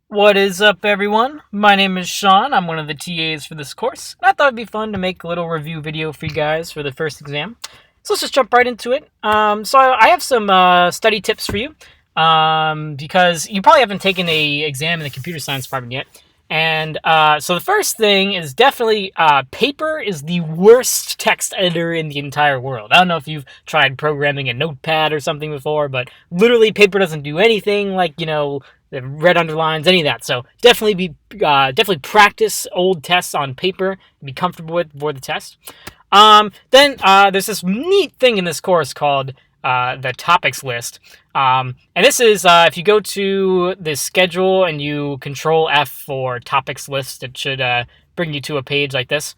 What is up, everyone? My name is Sean. I'm one of the TAs for this course, and I thought it'd be fun to make a little review video for you guys for the first exam. So let's just jump right into it. So I have some study tips for you, because you probably haven't taken a exam in the computer science department yet. And so the first thing is definitely Paper is the worst text editor in the entire world. I don't know if you've tried programming a notepad or something before, but literally Paper doesn't do anything like, the red underlines, any of that. So definitely practice old tests on Paper and be comfortable with before the test. Then there's this neat thing in this course called the topics list. And this is if you go to the schedule and you Control F for topics list, it should bring you to a page like this.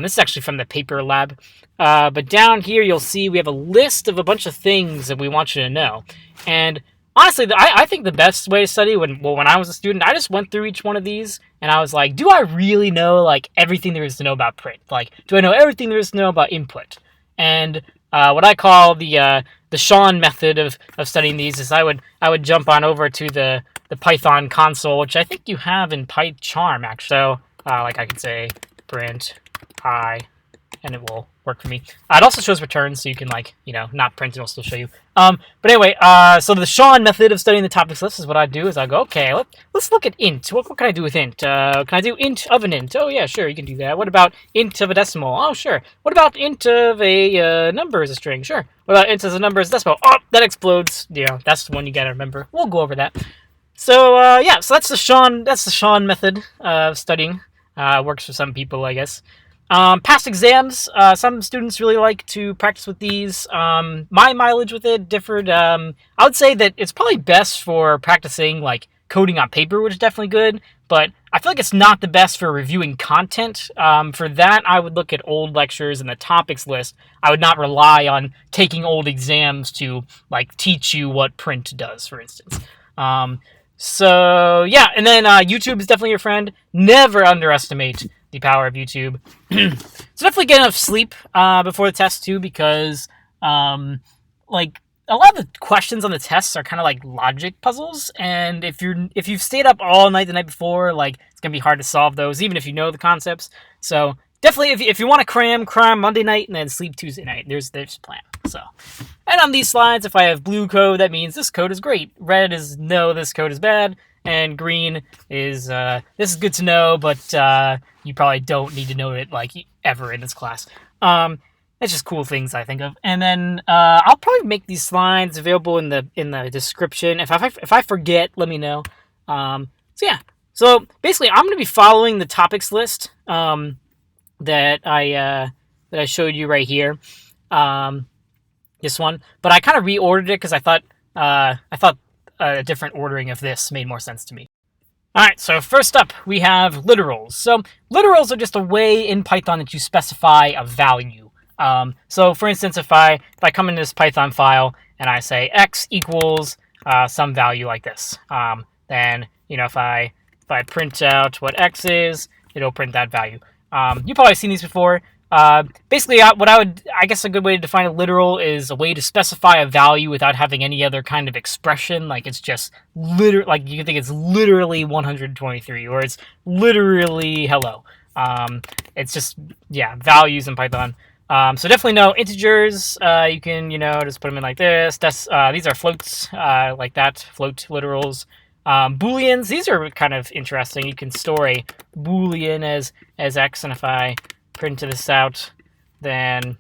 This is actually from the Paper Lab. But down here, you'll see we have a list of a bunch of things that we want you to know. And honestly, I think the best way to study when I was a student, I just went through each one of these and I was like, do I really know like everything there is to know about print? Like, do I know everything there is to know about input? And what I call the Sean method of studying these is I would jump on over to the Python console, which I think you have in PyCharm actually. So like I could say print I, and it will work for me. It also shows returns, so you can not print, and it'll still show you. But anyway, so the Sean method of studying the topics list is what I do. Is I go, okay, let's look at int. What can I do with int? Can I do int of an int? Oh yeah, sure, you can do that. What about int of a decimal? Oh sure. What about int of a number as a string? Sure. What about int as a number as a decimal? Oh, that explodes. That's the one you gotta remember. We'll go over that. So yeah, so that's the Sean method of studying. Works for some people, I guess. Past exams, some students really like to practice with these. My mileage with it differed. I would say that it's probably best for practicing like coding on paper, which is definitely good, but I feel like it's not the best for reviewing content. For that, I would look at old lectures and the topics list. I would not rely on taking old exams to like teach you what print does, for instance. So yeah, and then YouTube is definitely your friend. Never underestimate the power of YouTube. So definitely get enough sleep before the test too, because like a lot of the questions on the tests are kind of like logic puzzles, and if you've stayed up all night the night before, like it's gonna be hard to solve those, even if you know the concepts. So definitely, if you want to cram Monday night and then sleep Tuesday night. There's a plan. So, and on these slides, if I have blue code, that means this code is great. Red is no, this code is bad. And green is this is good to know, but you probably don't need to know it like ever in this class. It's just cool things I think of. And then I'll probably make these slides available in the description. If I forget, let me know. So yeah. So basically, I'm going to be following the topics list that I showed you right here. This one, but I kind of reordered it because I thought a different ordering of this made more sense to me. Alright, so first up we have literals. So literals are just a way in Python that you specify a value. So for instance, if I come into this Python file and I say x equals some value like this, then if I print out what x is, it'll print that value. You've probably seen these before. Basically, I guess a good way to define a literal is a way to specify a value without having any other kind of expression. Like it's just like you can think it's literally 123 or it's literally hello. It's just, yeah, values in Python. So definitely no integers. You can, just put them in like this. These are floats, like that, float literals. Booleans, these are kind of interesting. You can store a boolean as x, and if I print this out, then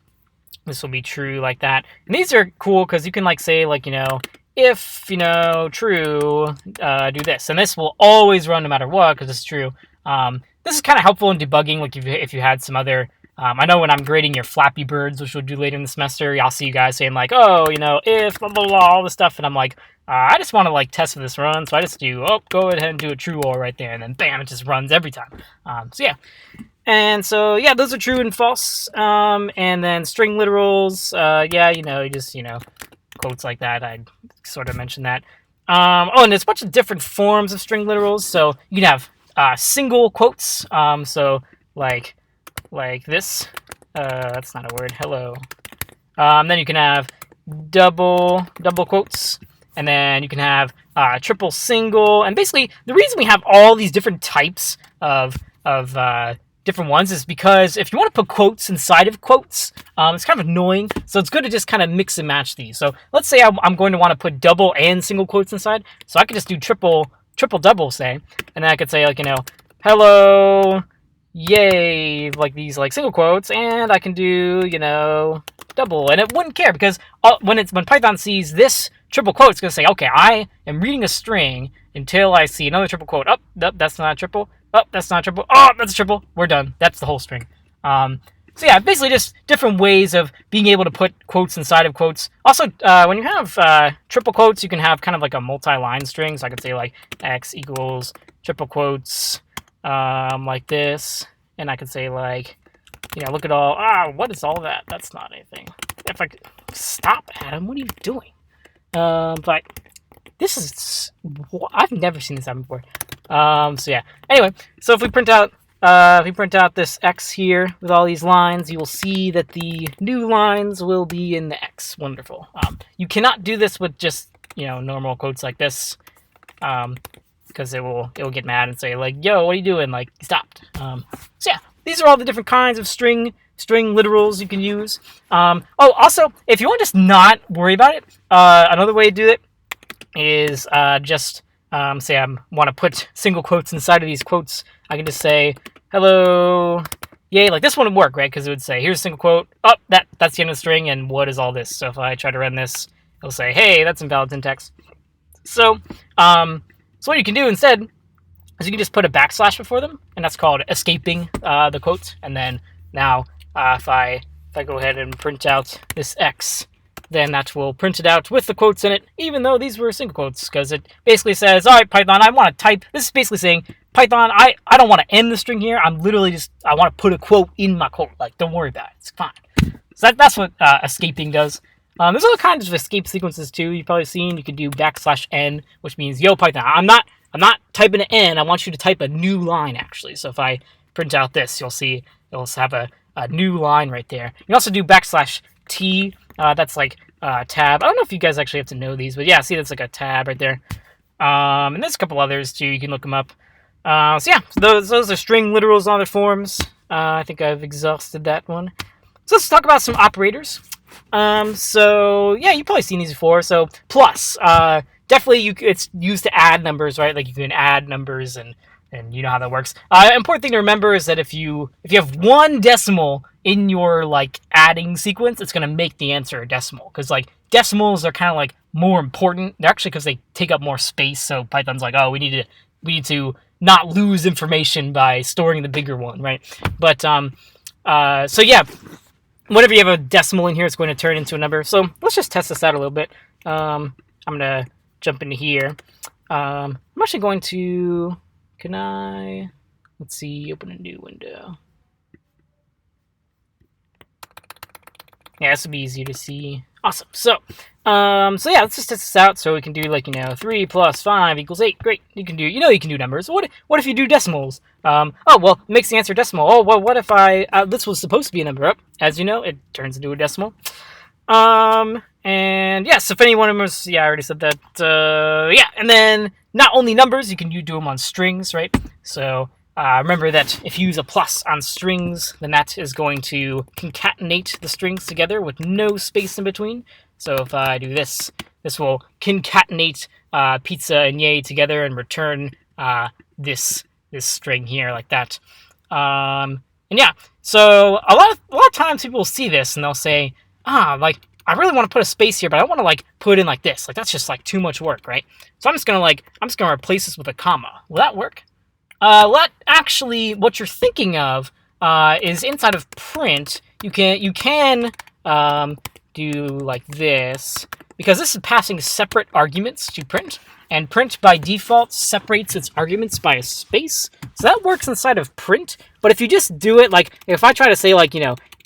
this will be true like that. And these are cool because you can say if true, do this, and this will always run no matter what because it's true. This is kind of helpful in debugging, like if you had some other. I know when I'm grading your Flappy Birds, which we'll do later in the semester, I'll see you guys saying oh, if blah blah blah, all this stuff, and I'm like, I just want to test for this run, so I just do go ahead and do a true or right there, and then bam, it just runs every time. So yeah. And so, yeah, those are true and false. And then string literals, yeah, you just, quotes like that. I sort of mentioned that. And there's a bunch of different forms of string literals. So you can have single quotes. So like this. That's not a word. Hello. Then you can have double quotes. and then you can have triple single. And basically, the reason we have all these different types of different ones is because if you want to put quotes inside of quotes, it's kind of annoying. So it's good to just kind of mix and match these. So let's say I'm going to want to put double and single quotes inside. So I could just do triple double, say, and then I could say, like, hello, yay, like these like single quotes, and I can do, double, and it wouldn't care because when Python sees this triple quote, it's going to say, okay, I am reading a string until I see another triple quote. Oh, that's not a triple. Oh, that's not a triple. Oh, that's a triple. We're done. That's the whole string. So yeah, basically just different ways of being able to put quotes inside of quotes. Also, when you have triple quotes, you can have kind of like a multi-line string. So I could say like x equals triple quotes like this. And I could say like, look at all, what is all that? That's not anything. If I could, stop, Adam, what are you doing? But this is, I've never seen this happen before. So yeah, anyway, so if we print out this X here with all these lines, you will see that the new lines will be in the X. Wonderful. You cannot do this with just, normal quotes like this, because it will get mad and say like, yo, what are you doing? Like, stopped. So yeah, these are all the different kinds of string literals you can use. Also, if you want to just not worry about it, another way to do it is just say I want to put single quotes inside of these quotes. I can just say, hello, yay, like this one would work, right? Because it would say, here's a single quote, that's the end of the string, and what is all this? So if I try to run this, it'll say, hey, that's invalid syntax. So, so what you can do instead is you can just put a backslash before them, and that's called escaping the quote. And then now, if I go ahead and print out this X, then that will print it out with the quotes in it, even though these were single quotes, because it basically says, all right, Python, I want to type. This is basically saying, Python, I don't want to end the string here. I'm literally just, I want to put a quote in my quote. Like, don't worry about it. It's fine. So that's what escaping does. There's other kinds of escape sequences, too. You've probably seen. You can do \n, which means, yo, Python, I'm not typing an n. I want you to type a new line, actually. So if I print out this, you'll see it'll have a new line right there. You can also do \t. That's like tab. I don't know if you guys actually have to know these, but yeah, see, that's like a tab right there. And there's a couple others too. You can look them up. So yeah, those are string literals in other forms. I think I've exhausted that one. So let's talk about some operators. So yeah, you've probably seen these before. So plus, definitely it's used to add numbers, right? Like you can add numbers and you know how that works. Important thing to remember is that if you have one decimal in your like adding sequence, it's gonna make the answer a decimal, because like decimals are kind of like more important. They're actually, because they take up more space. So Python's like, oh, we need to not lose information by storing the bigger one, right? But so yeah, whenever you have a decimal in here, it's going to turn into a number. So let's just test this out a little bit. I'm gonna jump into here. I'm actually going to. Can I, let's see, open a new window. Yeah, this would be easier to see. Awesome. So yeah, let's just test this out. So we can do like, 3 plus 5 equals 8. Great. You can do, you can do numbers. What if you do decimals? Oh, well, it makes the answer decimal. Oh, well, what if this was supposed to be a number up? As you know, it turns into a decimal. And yes, if anyone was, yeah, I already said that. Yeah, and then not only numbers, you can do them on strings, right? So remember that if you use a plus on strings, then that is going to concatenate the strings together with no space in between. So if I do this, this will concatenate pizza and yay together and return this string here like that. And yeah, so a lot of times people will see this and they'll say, like, I really want to put a space here, but I want to like put in like this. Like that's just like too much work, right? So I'm just gonna replace this with a comma. Will that work? Actually, what you're thinking of is inside of print. You can do like this, because this is passing separate arguments to print, and print by default separates its arguments by a space. So that works inside of print. But if you just do it like, if I try to say like,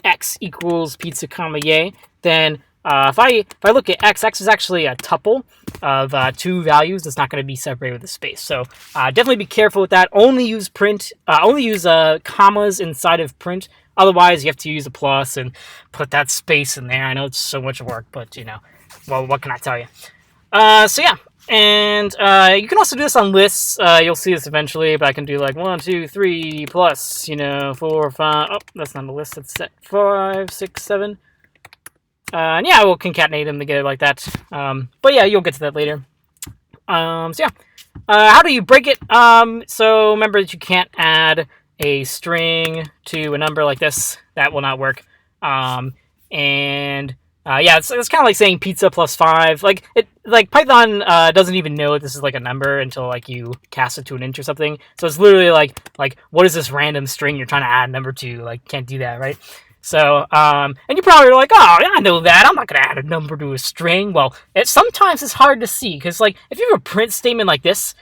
x equals pizza comma yay, then if I look at x is actually a tuple of two values that's not going to be separated with a space. So definitely be careful with that. Only use print. Only use commas inside of print. Otherwise, you have to use a plus and put that space in there. I know it's so much work, but well, what can I tell you? So yeah, and you can also do this on lists. You'll see this eventually, but I can do like 1, 2, 3 plus, 4, 5. Oh, that's not a list. That's set 5, 6, 7. And yeah, we'll concatenate them together like that. But yeah, you'll get to that later. So yeah, how do you break it? So remember that you can't add a string to a number like this. That will not work. And yeah, it's kind of like saying pizza plus 5. Like Python doesn't even know that this is like a number until like you cast it to an int or something. So it's literally like what is this random string you're trying to add a number to? Like, can't do that, right? So, and you probably are like, oh, I know that. I'm not going to add a number to a string. Well, sometimes it's hard to see because, like, if you have a print statement like this,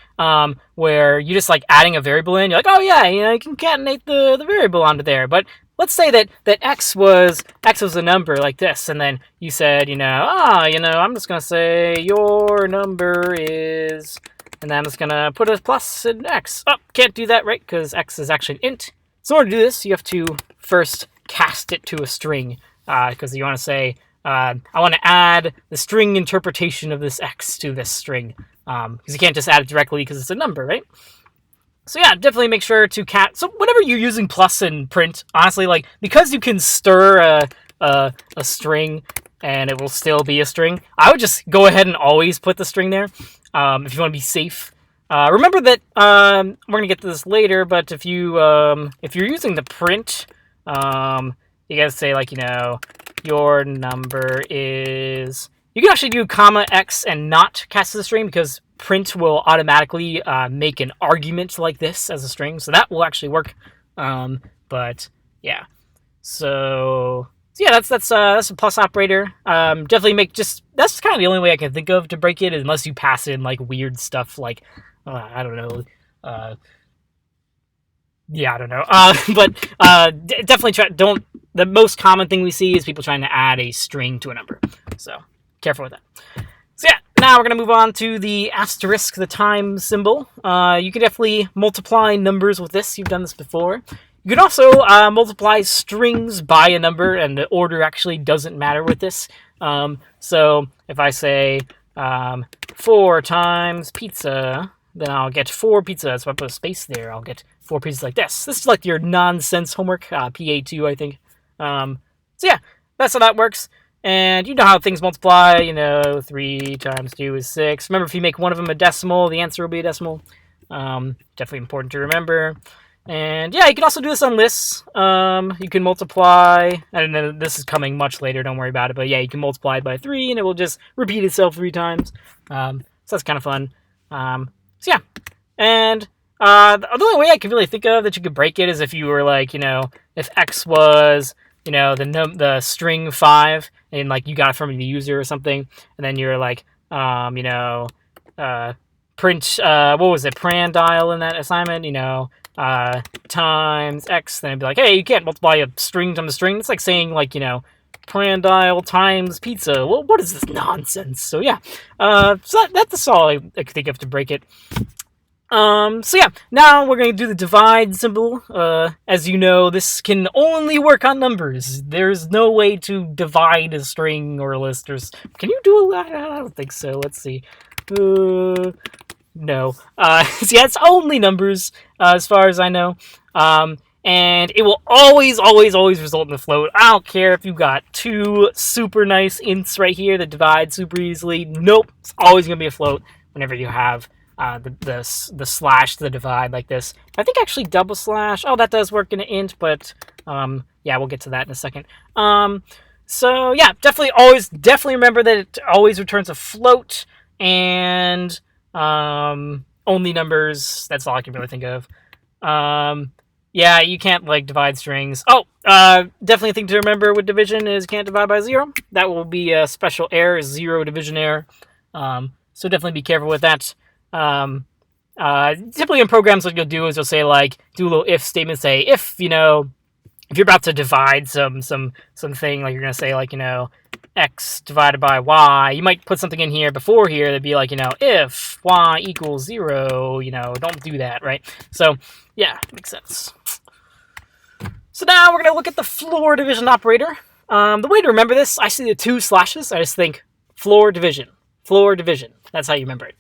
where you're just, like, adding a variable in, you're like, oh, yeah, you can concatenate the variable onto there. But let's say that x was a number like this, and then you said, I'm just going to say your number is, and then I'm just going to put a plus in x. Oh, can't do that, right? Because x is actually an int. So in order to do this, you have to first cast it to a string, because you want to say, I want to add the string interpretation of this x to this string, because you can't just add it directly because it's a number, right? So yeah, definitely make sure to so whenever you're using plus and print, honestly, like, because you can stir a string and it will still be a string, I would just go ahead and always put the string there, if you want to be safe. Remember that we're gonna get to this later, but if you're using the print, you gotta say, like, your number is. You can actually do comma x and not cast as a string, because print will automatically make an argument like this as a string, so that will actually work. But yeah, so yeah, that's a plus operator. Definitely that's kind of the only way I can think of to break it, unless you pass in like weird stuff like. I don't know. Yeah, I don't know. But definitely don't. The most common thing we see is people trying to add a string to a number. So careful with that. So yeah, now we're going to move on to the asterisk, the time symbol. You can definitely multiply numbers with this. You've done this before. You can also multiply strings by a number, and the order actually doesn't matter with this. So if I say 4 times pizza, then I'll get 4 pizzas. So I put a space there, I'll get 4 pizzas like this. This is like your nonsense homework, PA2, I think. So yeah, that's how that works. And you know how things multiply, 3 times 2 is 6. Remember, if you make one of them a decimal, the answer will be a decimal. Definitely important to remember. And yeah, you can also do this on lists. You can multiply, and this is coming much later, don't worry about it, but yeah, you can multiply by 3, and it will just repeat itself 3 times. So that's kind of fun. So yeah, and the only way I can really think of that you could break it is if you were like, if x was, the string 5, and like you got it from the user or something, and then you're like, print, what was it, Prandile in that assignment, times x, then it'd be like, hey, you can't multiply a string times a string. It's like saying, like, Prandile times pizza. Well, what is this nonsense? So yeah, so that's all I could think of to break it. So yeah, now we're going to do the divide symbol. As you know, this can only work on numbers. There's no way to divide a string or a list. Can you do I don't think so. Let's see. No. So yeah, it's only numbers, as far as I know. And it will always, always, always result in a float. I don't care if you got 2 super nice ints right here that divide super easily. Nope, it's always going to be a float whenever you have the slash to the divide like this. I think actually double slash, that does work in an int, but yeah, we'll get to that in a second. So yeah, definitely remember that it always returns a float, and only numbers. That's all I can really think of. Yeah, you can't like divide strings. Definitely a thing to remember with division is can't divide by 0. That will be a special error, 0 division error. So definitely be careful with that. Typically in programs, what you'll do is you'll say, like, do a little if statement, say if you're about to divide something, like you're gonna say, like, x divided by y, you might put something in here before here that'd be like, if y equals 0, don't do that, right? So yeah, makes sense. So now we're gonna look at the floor division operator. The way to remember this, I see the 2 slashes, I just think floor division. That's how you remember it.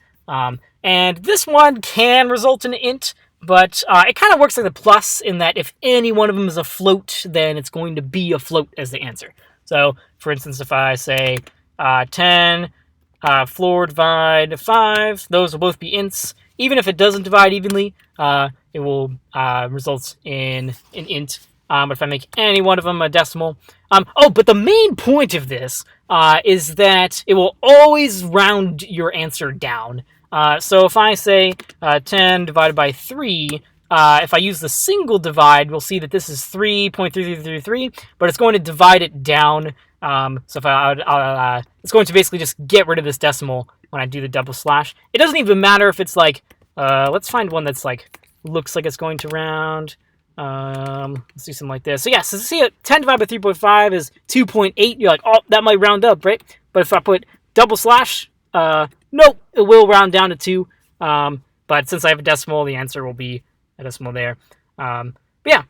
And this one can result in an int, but it kind of works like the plus in that if any one of them is a float, then it's going to be a float as the answer. So, for instance, if I say 10 floor divide 5, those will both be ints. Even if it doesn't divide evenly, it will result in an int. But if I make any one of them a decimal. But the main point of this is that it will always round your answer down. So if I say 10 divided by 3, if I use the single divide, we'll see that this is 3.3333, but it's going to divide it down. So if it's going to basically just get rid of this decimal when I do the double slash. It doesn't even matter if it's like, let's find one that's like, looks like it's going to round. Let's do something like this. So yeah, so see it, 10 divided by 3.5 is 2.8. You're like, oh, that might round up, right? But if I put double slash, nope, it will round down to 2. But since I have a decimal, the answer will be a decimal there. But yeah,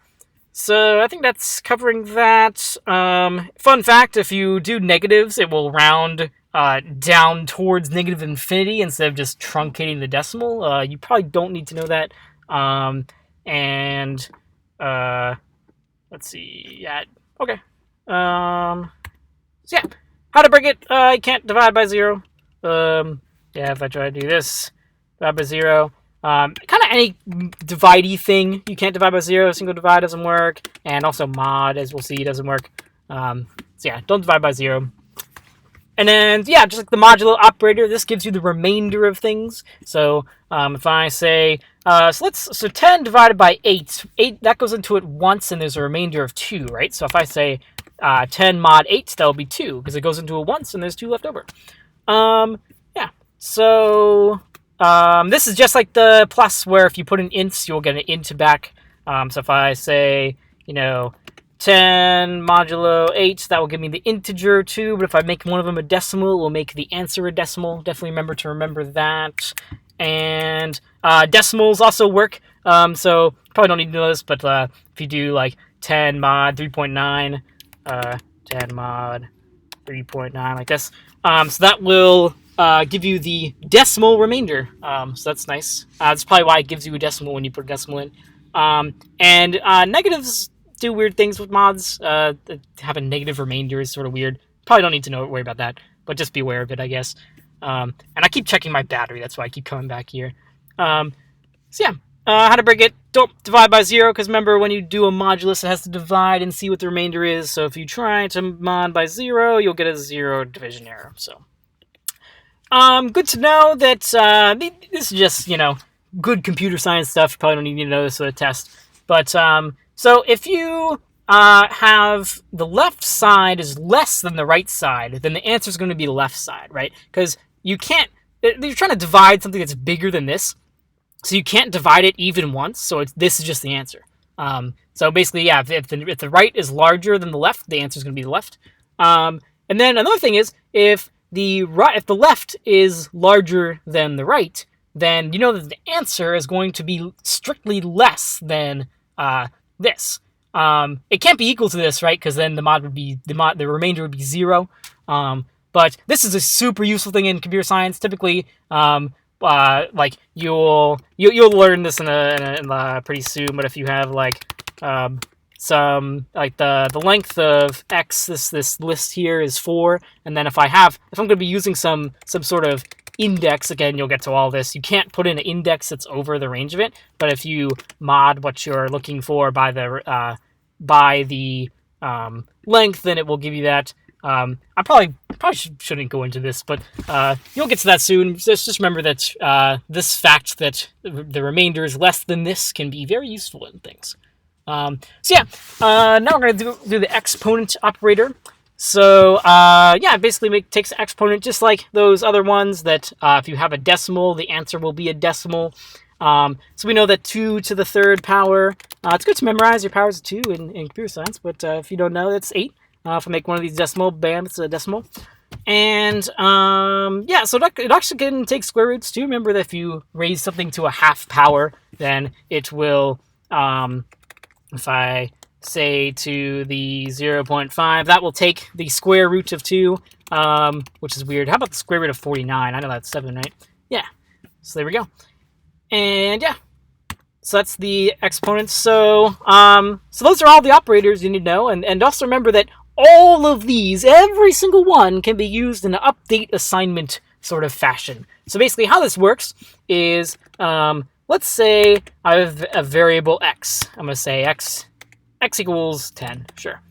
so I think that's covering that. Fun fact, if you do negatives, it will round down towards negative infinity instead of just truncating the decimal. You probably don't need to know that. Let's see. Yeah. Okay. So yeah, how to break it? You can't divide by 0. Yeah, if I try to do this, divide by 0. Kind of any divide-y thing, you can't divide by 0. Single divide doesn't work, and also mod, as we'll see, doesn't work. So yeah, don't divide by 0. And then, yeah, just like the modulo operator, this gives you the remainder of things. So if I say, so 10 divided by 8, that goes into it once, and there's a remainder of 2, right? So if I say 10 mod 8, that'll be 2, because it goes into it once, and there's 2 left over. Yeah, so this is just like the plus, where if you put an int, you'll get an int back. So if I say, 10 modulo 8, that will give me the integer 2, but if I make one of them a decimal, it will make the answer a decimal. Definitely remember that. And decimals also work, so probably don't need to know this, but if you do like 10 mod 3.9, 10 mod 3.9 like this, so that will give you the decimal remainder, so that's nice. That's probably why it gives you a decimal when you put a decimal in. And negatives do weird things with mods. Have a negative remainder is sort of weird. Probably don't need to worry about that, but just be aware of it, I guess. And I keep checking my battery, that's why I keep coming back here. So yeah, how to break it. Don't divide by 0, because remember, when you do a modulus, it has to divide and see what the remainder is. So if you try to mod by 0, you'll get a 0 division error. So good to know that this is just, good computer science stuff. You probably don't need to know this for the test. But so if you have the left side is less than the right side, then the answer is going to be the left side, right? Because you're trying to divide something that's bigger than this, so you can't divide it even once. So this is just the answer. So basically, yeah, if the right is larger than the left, the answer is going to be the left. And then another thing is, if the left is larger than the right, then you know that the answer is going to be strictly less than this. It can't be equal to this, right? Because then the remainder would be 0. But this is a super useful thing in computer science. Typically, like you'll learn this in a pretty soon. But if you have like some like the length of x, this list here is 4, and then if I'm going to be using some sort of index, again, you'll get to all this. You can't put in an index that's over the range of it, but if you mod what you're looking for by the length, then it will give you that. I probably shouldn't go into this, but you'll get to that soon. Just remember that this fact that the remainder is less than this can be very useful in things. So yeah, now we're going to do the exponent operator. So yeah, it basically takes the exponent just like those other ones that if you have a decimal, the answer will be a decimal. So we know that 2 to the third power, it's good to memorize your powers of 2 in computer science, but if you don't know, that's 8. If I make one of these decimal, bam, it's a decimal. And yeah, so it actually can take square roots too. Remember that if you raise something to a half power, then it will, if I say to the 0.5, that will take the square root of 2. which is weird. How about the square root of 49? I know that's 7, right? Yeah. So there we go. And yeah. So that's the exponents. So so those are all the operators you need to know. And also remember that all of these, every single one, can be used in an update assignment sort of fashion. So basically how this works is, let's say I have a variable x. I'm going to say x equals 10. Sure.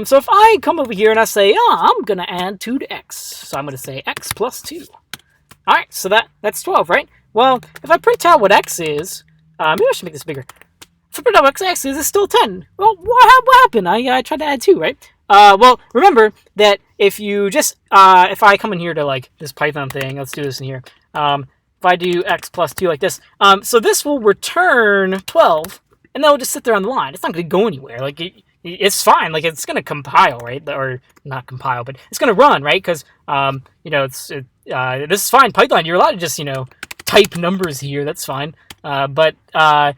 So if I come over here and I say, I'm going to add 2 to x. So I'm going to say x plus 2. All right, so that's 12, right? Well, if I print out what x is, maybe I should make this bigger. If I print out what x is, it's still 10. Well, what happened? I tried to add 2, right? Well, remember that if you just, if I come in here to like this Python thing, let's do this in here. If I do x plus 2 like this, so this will return 12, and then it'll just sit there on the line. It's not going to go anywhere. Like, it's fine. Like, it's going to compile, right? Or not compile, but it's going to run, right? Because, you know, this is fine. Python, you're allowed to just, you know, type numbers here. That's fine. But the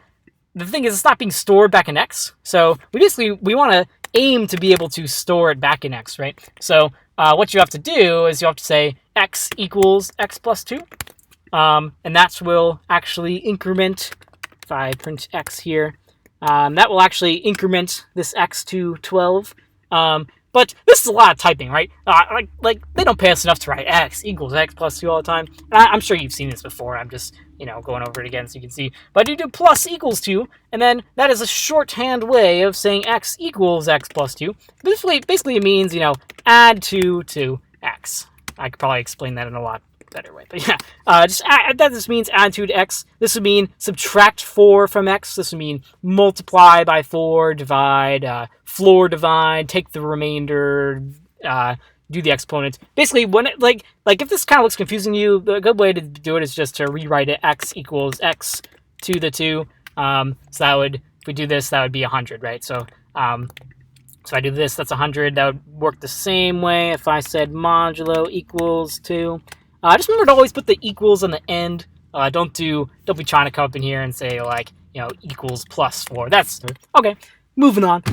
thing is, it's not being stored back in x. So we want to aim to be able to store it back in x, right? So what you have to do is you have to say x equals x plus 2. And that will actually increment, if I print x here, that will actually increment this x to 12. But this is a lot of typing, right? Like they don't pay us enough to write x equals x plus 2 all the time. And I'm sure you've seen this before. I'm just, you know, going over it again so you can see. But you do plus equals 2, and then that is a shorthand way of saying x equals x plus 2. Basically it means, you know, add 2 to x. I could probably explain that in a lot better way. But yeah, that just means add 2 to x. This would mean subtract 4 from x. This would mean multiply by 4, divide, floor divide, take the remainder, do the exponent. Basically, when it, like if this kind of looks confusing to you, the good way to do it is just to rewrite it x equals x to the 2. So that would, if we do this, that would be 100, right? So so if I do this, that's 100. That would work the same way if I said modulo equals 2. Just remember to always put the equals on the end. Don't be trying to come up in here and say, like, you know, equals plus 4. That's okay. Moving on.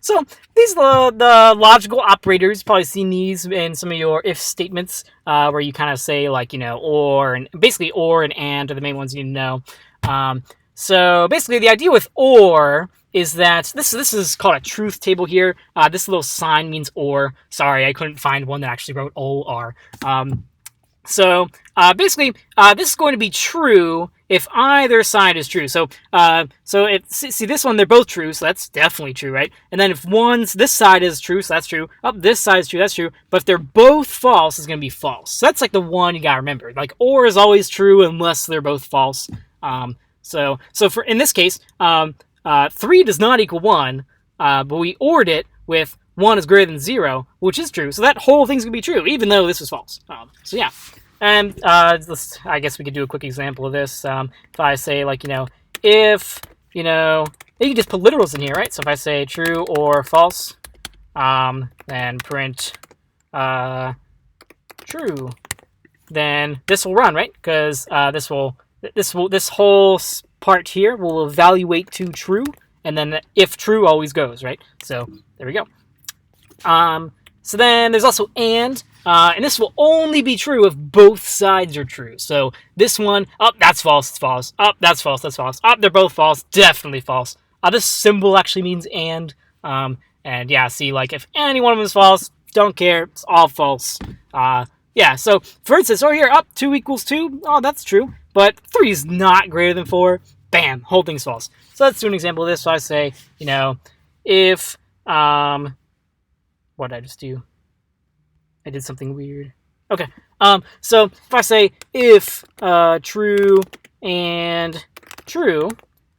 So these are the logical operators. You've probably seen these in some of your if statements, where you kind of say, like, you know, or, and basically or and are the main ones you need to know. So basically the idea with or is that this is called a truth table here. This little sign means or. Sorry, I couldn't find one that actually wrote OR. So basically, this is going to be true if either side is true. So see this one, they're both true, so that's definitely true, right? And then if this side is true, so that's true. This side is true, that's true. But if they're both false, it's going to be false. So that's like the one you got to remember. Like, or is always true unless they're both false. So for in this case, 3 does not equal 1, but we ORed it with 1 is greater than 0, which is true. So that whole thing's going to be true, even though this was false. So yeah. And I guess we could do a quick example of this. If I say, like, you know, if, you know, you can just put literals in here, right? So if I say true or false, then print true, then this will run, right? Because this whole part here will evaluate to true, and then if true always goes, right? So there we go. So then there's also and this will only be true if both sides are true. So this one, that's false, it's false. That's false, that's false. They're both false, definitely false. This symbol actually means and yeah, see, like, if any one of them is false, don't care, it's all false. Yeah, so for instance, over here, 2 equals 2, that's true, but 3 is not greater than 4, bam, whole thing's false. So let's do an example of this. So I say, you know, if, what did I just do? I did something weird. Okay. So if I say if true and true,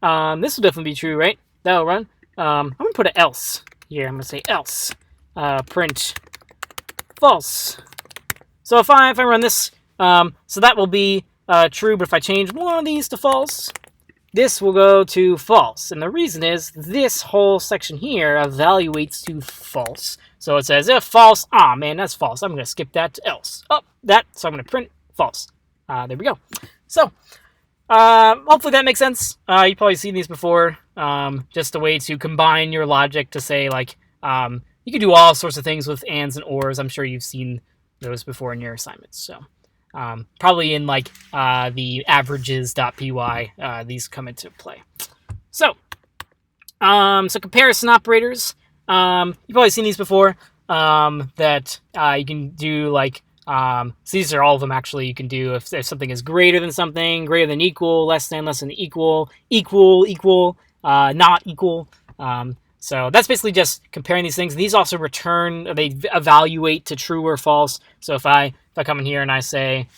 this will definitely be true, right? That'll run. I'm gonna put an else here. I'm gonna say else. Print false. So if I run this, so that will be true. But if I change one of these to false, this will go to false. And the reason is this whole section here evaluates to false. So it says if false, man, that's false. I'm going to skip that to else. So I'm going to print false. There we go. So hopefully that makes sense. You've probably seen these before. Just a way to combine your logic to say, like, you can do all sorts of things with ands and ors. I'm sure you've seen those before in your assignments. So probably in like the averages.py, these come into play. So comparison operators. You've probably seen these before. That you can do like so these are all of them actually. You can do if something is greater than something, greater than equal, less than equal, equal, not equal. So that's basically just comparing these things. These also return, they evaluate to true or false. So if I come in here and I say,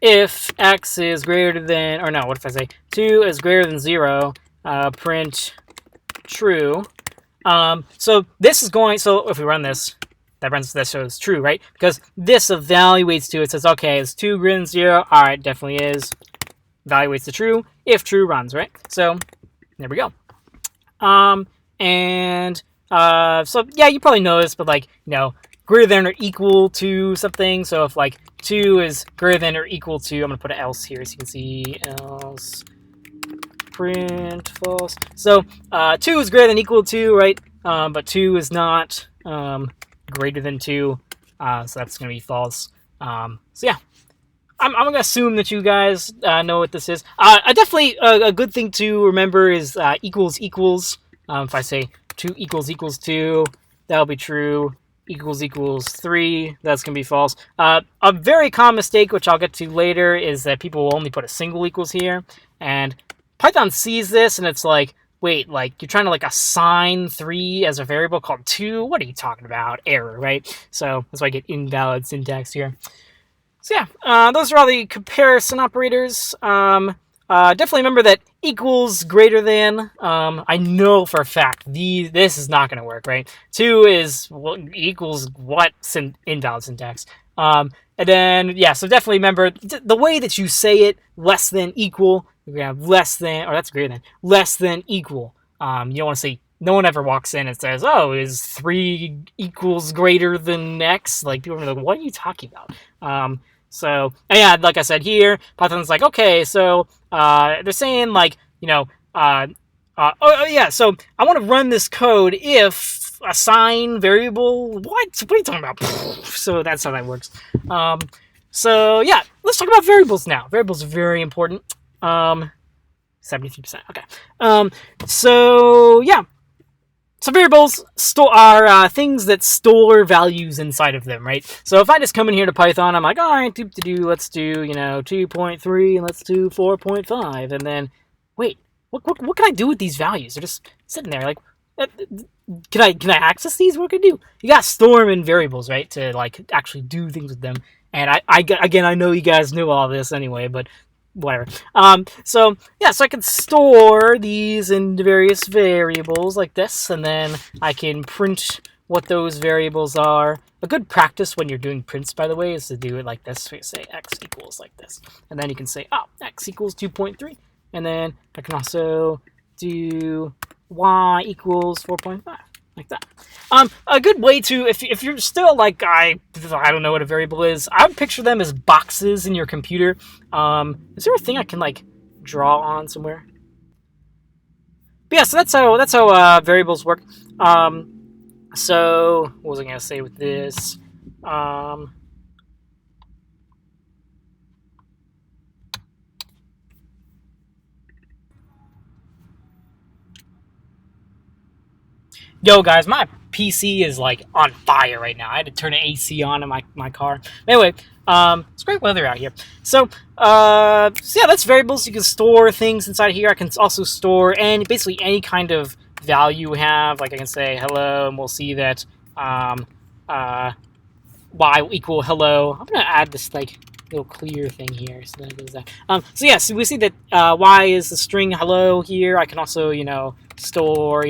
if x is greater than, or no, what if I say 2 is greater than 0, print true. So this is going, so if we run this, that shows true, right? Because this evaluates to, it says, okay, is 2 greater than 0? All right, definitely is. Evaluates to true. If true, runs, right? So there we go. So yeah, you probably know this, but like, greater than or equal to something. So if like 2 is greater than or equal to, I'm going to put an else here so you can see else print false. So 2 is greater than equal to, right? But 2 is not greater than 2. So that's going to be false. So yeah. I'm going to assume that you guys know what this is. Definitely a good thing to remember is equals equals. If I say 2 equals 2, that'll be true. Equals 3, that's going to be false. A very common mistake, which I'll get to later, is that people will only put a single equals here. And Python sees this, and it's like, wait, like, you're trying to, like, assign 3 as a variable called 2? What are you talking about? Error, right? So that's why I get invalid syntax here. So yeah, those are all the comparison operators. Definitely remember that equals greater than. I know for a fact this is not going to work, right? 2 is equals what invalid syntax. And then yeah, so definitely remember the way that you say it: less than equal. You're gonna have less than, or that's greater than, less than equal. You don't want to say. No one ever walks in and says, "Oh, is 3 equals greater than x?" Like people are like, "What are you talking about?" So, and yeah, like I said here, Python's like, okay, so they're saying like, so I want to run this code if assign variable, what are you talking about? So that's how that works. So yeah, let's talk about variables now. Variables are very important. 73%, okay. So yeah. So variables are things that store values inside of them, right? So if I just come in here to Python, I'm like, all right, let's do 2.3 and let's do 4.5, and then wait, what can I do with these values? They're just sitting there. Like, can I access these? What can I do? You got to store them in variables, right? To like actually do things with them. And I know you guys knew all this anyway, but whatever. So I can store these into various variables like this, and then I can print what those variables are. A good practice when you're doing prints, by the way, is to do it like this. So you say x equals like this, and then you can say, x equals 2.3, and then I can also do y equals 4.5. Like that. A good way to, if you're still like, I don't know what a variable is, I would picture them as boxes in your computer. Is there a thing I can like draw on somewhere? But yeah, so that's how variables work. So what was I gonna say with this? Yo, guys, my PC is like on fire right now. I had to turn an AC on in my car. Anyway, it's great weather out here. So yeah, that's variables. You can store things inside here. I can also store basically any kind of value we have. Like I can say hello, and we'll see that y equal hello. I'm gonna add this like little clear thing here, so that goes that. So yeah, so we see that y is the string hello here. I can also store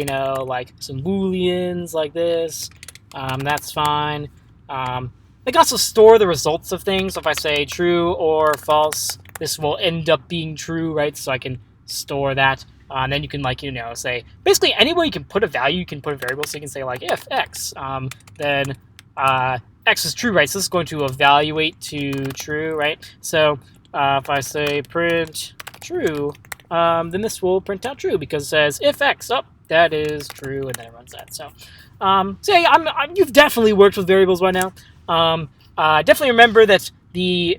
like some booleans like this. That's fine. I can also store the results of things. So if I say true or false, this will end up being true, right? So I can store that. And then you can say basically anywhere you can put a value, you can put a variable. So you can say like if x, then x is true, right? So this is going to evaluate to true, right? So if I say print true, then this will print out true because it says if x, that is true, and then it runs that. So yeah, you've definitely worked with variables by now. Definitely remember that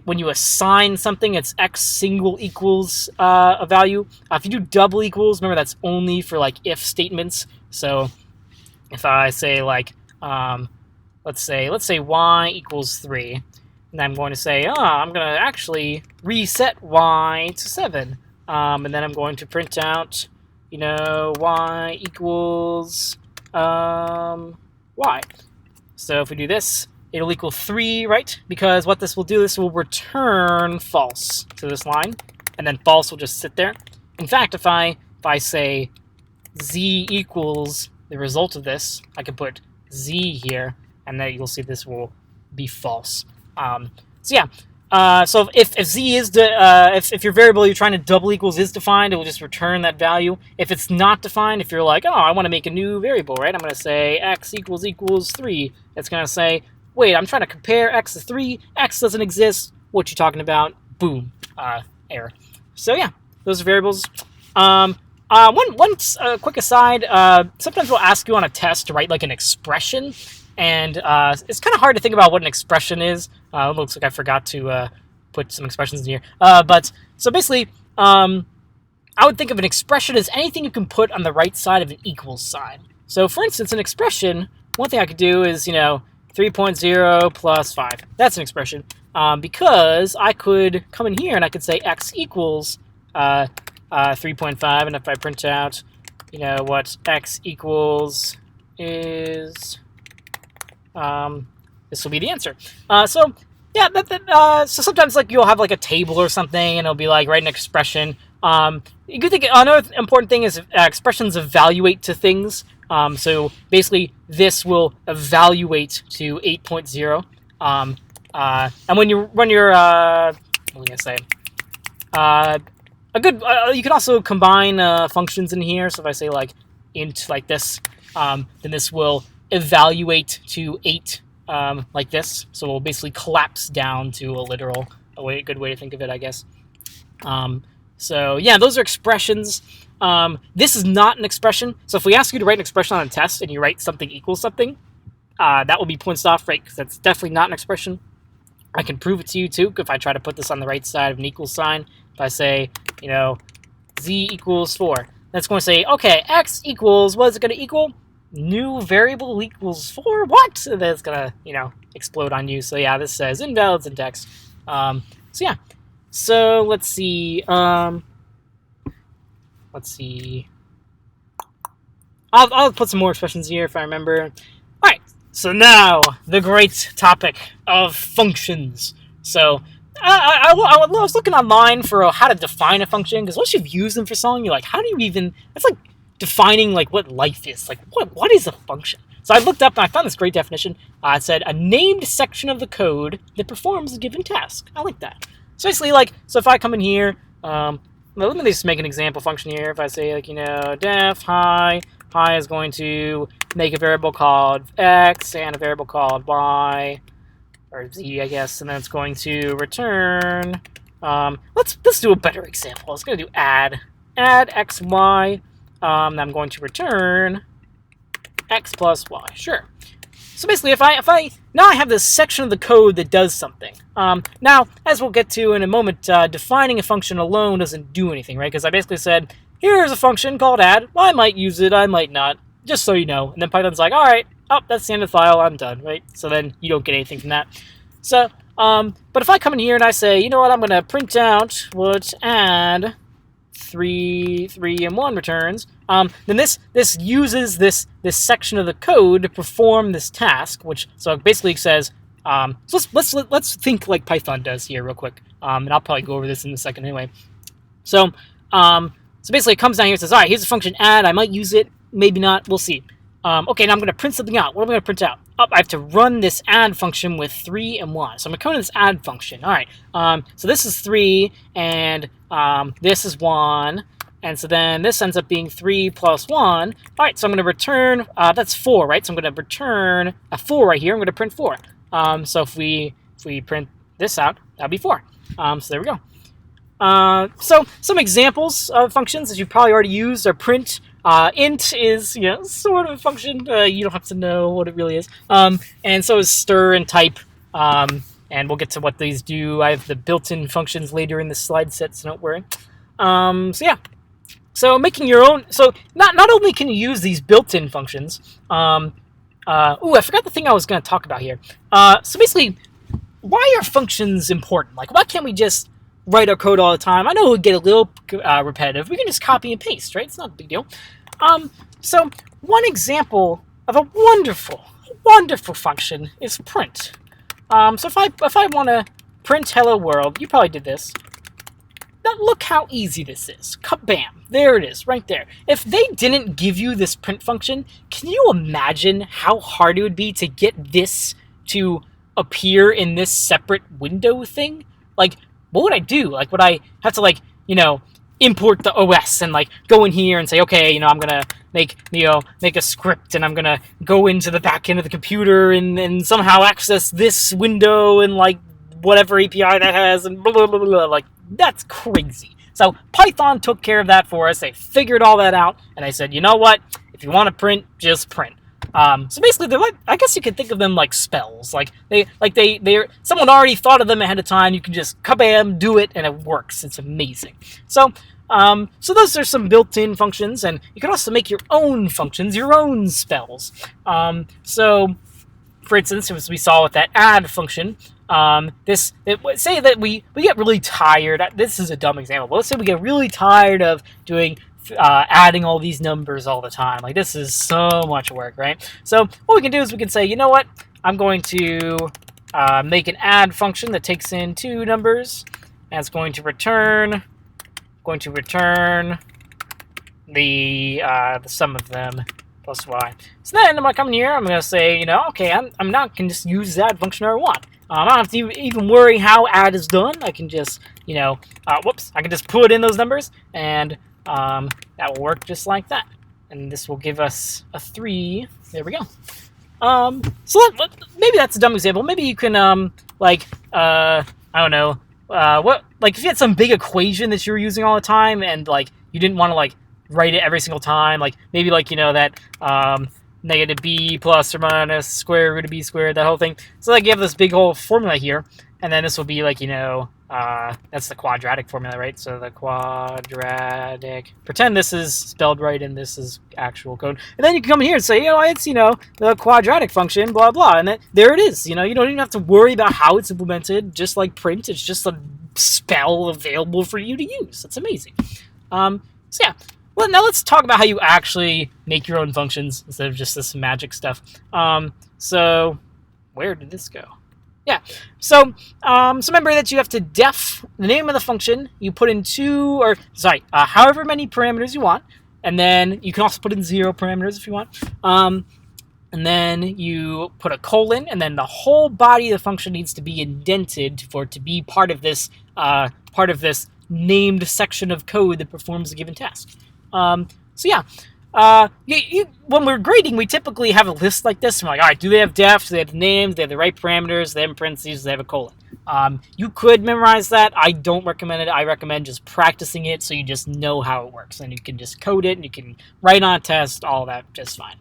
when you assign something, it's x single equals a value. If you do double equals, remember that's only for like if statements. So if I say like, let's say y equals 3, and I'm going to say, I'm going to actually reset y to 7, and then I'm going to print out, y equals y. So if we do this, it'll equal 3, right? Because what this will do, this will return false to this line, and then false will just sit there. In fact, if I say z equals the result of this, I can put z here, and then you'll see this will be false. So yeah, so if z is if your variable you're trying to double equals is defined, it will just return that value. If it's not defined, if you're like, I want to make a new variable, right? I'm going to say x equals 3. It's going to say, wait, I'm trying to compare x to 3. X doesn't exist. What you talking about? Boom, error. So yeah, those are variables. One quick aside. Sometimes we'll ask you on a test to write like an expression. And it's kind of hard to think about what an expression is. It looks like I forgot to put some expressions in here. But so basically, I would think of an expression as anything you can put on the right side of an equals sign. So for instance, an expression, one thing I could do is, 3.0 plus 5. That's an expression. Because I could come in here and I could say x equals 3.5. And if I print out, what x equals is... this will be the answer. So yeah, so sometimes like you'll have like a table or something, and it'll be like write an expression. You could think another important thing is expressions evaluate to things. So basically, this will evaluate to 8.0. And when you run your what am I gonna say? You can also combine functions in here. So if I say like int like this, then this will evaluate to 8 like this, so we'll basically collapse down to a literal, a good way to think of it, I guess. So yeah, those are expressions. This is not an expression, so if we ask you to write an expression on a test and you write something equals something, that will be points off, right? Because that's definitely not an expression. I can prove it to you too if I try to put this on the right side of an equal sign. If I say, z equals 4, that's going to say, okay, x equals, what is it going to equal? New variable equals 4? What? And then it's gonna, explode on you. So yeah, this says invalid syntax. So yeah. So let's see. I'll put some more expressions here if I remember. All right. So now the great topic of functions. So I was looking online for how to define a function, because once you've used them for something, you're like, how do you even? It's like defining like what life is. Like what is a function? So I looked up and I found this great definition. It said a named section of the code that performs a given task. I like that. So basically, so if I come in here, let me just make an example function here. If I say def hi is going to make a variable called x and a variable called y or z, I guess, and then it's going to return. Let's do a better example. It's going to do add x y. I'm going to return x plus y. Sure. So basically, if I now I have this section of the code that does something. Now, as we'll get to in a moment, defining a function alone doesn't do anything, right? Because I basically said, here's a function called add. Well, I might use it, I might not, just so you know. And then Python's like, all right, that's the end of the file, I'm done, right? So then you don't get anything from that. So, but if I come in here and I say, you know what, I'm going to print out what add 3 and 1 returns, then this uses this section of the code to perform this task, which so it basically says, so let's think like Python does here real quick, and I'll probably go over this in a second anyway. So basically it comes down here and says, all right, here's a function add. I might use it, maybe not, we'll see. Okay, now I'm going to print something out. What am I going to print out? I have to run this add function with 3 and 1. So I'm going to come to this add function. All right, so this is 3, and this is 1. And so then this ends up being 3 plus 1. All right, so I'm going to return, that's 4, right? So I'm going to return a 4 right here. I'm going to print 4. So if we print this out, that'll be 4. So there we go. So some examples of functions that you've probably already used are print. Int is, sort of a function. You don't have to know what it really is. And so is stir and type. And we'll get to what these do. I have the built-in functions later in the slide set, so don't worry. So yeah. So making your own. So not only can you use these built-in functions. I forgot the thing I was going to talk about here. So basically, why are functions important? Like, why can't we just write our code all the time? I know it would get a little repetitive. We can just copy and paste, right? It's not a big deal. So one example of a wonderful, wonderful function is print. So if I want to print hello world, you probably did this. Now look how easy this is. Bam, there it is, right there. If they didn't give you this print function, can you imagine how hard it would be to get this to appear in this separate window thing? Like, what would I do? Like, would I have to, like, import the OS and, like, go in here and say, okay, I'm gonna make a script, and I'm gonna go into the back end of the computer and somehow access this window and, like, whatever API that has, and blah, blah, blah, blah. Like, that's crazy. So Python took care of that for us. They figured all that out, and they said, you know what? If you want to print, just print. So basically, they're like, I guess you could think of them like spells. They're someone already thought of them ahead of time. You can just kabam, do it, and it works. It's amazing. So those are some built-in functions, and you can also make your own functions, your own spells. So for instance, as we saw with that add function, say that we get really tired. This is a dumb example, but let's say we get really tired of doing adding all these numbers all the time. Like, this is so much work, right? So what we can do is we can say, you know what? I'm going to make an add function that takes in two numbers, and it's going to return the sum of them plus y. So then I'm going to come in here. I'm going to say, okay, I'm not can just use that function I want. I don't have to even worry how add is done. I can just, I can just put in those numbers, and that will work just like that. And this will give us a 3. There we go. So maybe that's a dumb example. Maybe you can, I don't know, if you had some big equation that you were using all the time, and, like, you didn't want to, like, write it every single time, like, maybe, like, that, negative b plus or minus square root of b squared, that whole thing. So, like, you have this big whole formula here, and then this will be, like, that's the quadratic formula, right? So the quadratic, pretend this is spelled right and this is actual code. And then you can come in here and say, it's, the quadratic function, blah, blah. And then there it is. You don't even have to worry about how it's implemented. Just like print, it's just a spell available for you to use. That's amazing. So yeah. Well, now let's talk about how you actually make your own functions instead of just this magic stuff. So where did this go? Yeah, so remember that you have to def the name of the function. You put in however many parameters you want, and then you can also put in 0 parameters if you want. And then you put a colon, and then the whole body of the function needs to be indented for it to be part of this named section of code that performs a given task. So yeah. When we're grading, we typically have a list like this. We're like, all right, do they have def? Do they have the names? Do they have the right parameters? Do they have parentheses? Do they have a colon? You could memorize that. I don't recommend it. I recommend just practicing it so you just know how it works. And you can just code it, and you can write on a test, all that just fine.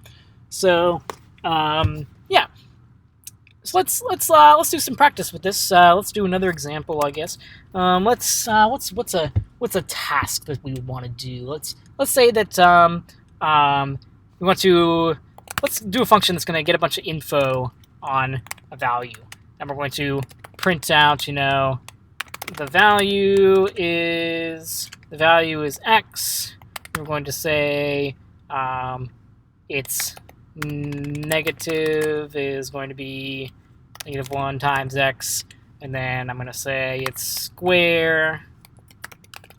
So, yeah. So let's do some practice with this. Let's do another example, I guess. What's a task that we would want to do? Let's say that let's do a function that's going to get a bunch of info on a value, and we're going to print out, the value is x. We're going to say its negative is going to be -1 times x, and then I'm going to say its square.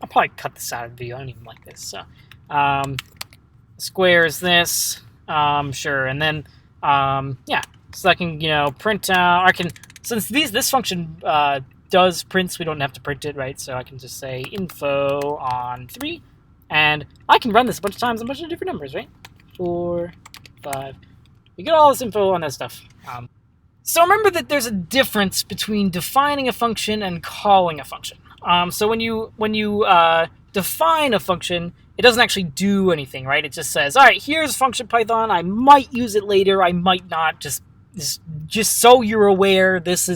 I'll probably cut this out of the video. I don't even like this. So square is this, sure, and then yeah, so I can print out. Since this function does prints, we don't have to print it, right? So I can just say info on 3, and I can run this a bunch of times, a bunch of different numbers, right? 4, 5. You get all this info on that stuff. So remember that there's a difference between defining a function and calling a function. So when you define a function, it doesn't actually do anything, right? It just says, all right, here's function Python. I might use it later. I might not. Just so you're aware, this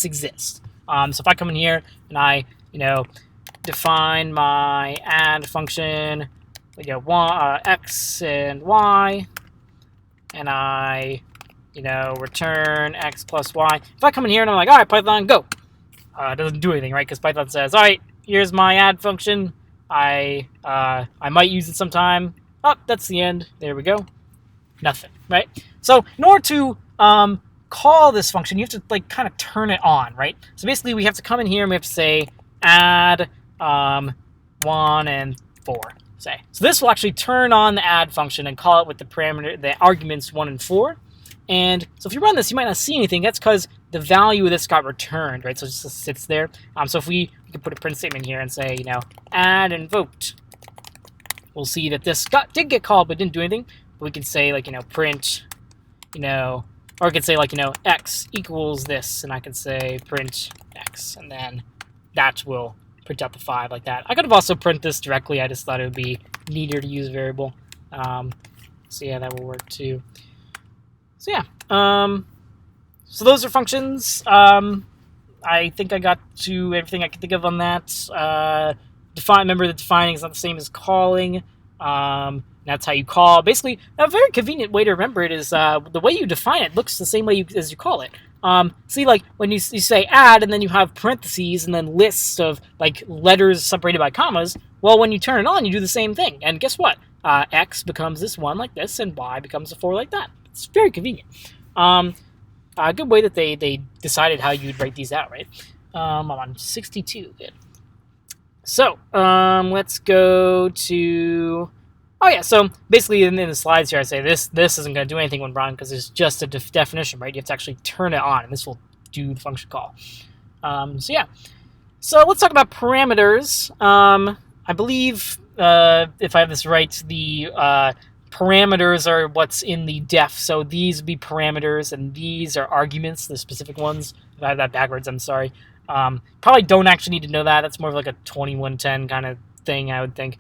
exists. So if I come in here and I, define my add function, x and y, and I, return x plus y. If I come in here and I'm like, all right, Python, go. It doesn't do anything, right? Because Python says, all right, here's my add function. I might use it sometime. Oh, that's the end. There we go. Nothing, right? So in order to call this function, you have to kind of turn it on, right? So basically, we have to come in here and we have to say add 1 and 4. Say. So this will actually turn on the add function and call it with the arguments 1 and 4. And so if you run this, you might not see anything. That's because the value of this got returned, right? So it just sits there. So if we can put a print statement here and say, add invoked, we'll see that this did get called but didn't do anything. But we can say print, or I could say x equals this, and I can say print x, and then that will print out the 5 like that. I could have also print this directly. I just thought it would be neater to use variable. So yeah, that will work too. So yeah, so those are functions. I think I got to everything I could think of on that. Remember that defining is not the same as calling. That's how you call. Basically, a very convenient way to remember it is the way you define it looks the same way as you call it. See, when you say add and then you have parentheses and then lists of letters separated by commas, well, when you turn it on, you do the same thing. And guess what? X becomes this 1 like this, and Y becomes a 4 like that. It's very convenient. A good way that they decided how you'd write these out, right? I'm on 62. Good. So, let's go to... Oh yeah, so basically in the slides here I say this isn't going to do anything when run because it's just a definition, right? You have to actually turn it on, and this will do the function call. So yeah. So let's talk about parameters. I believe, if I have this right, the parameters are what's in the def. So these would be parameters, and these are arguments, the specific ones. If I have that backwards, I'm sorry. Probably don't actually need to know that. That's more of a 2110 kind of thing, I would think.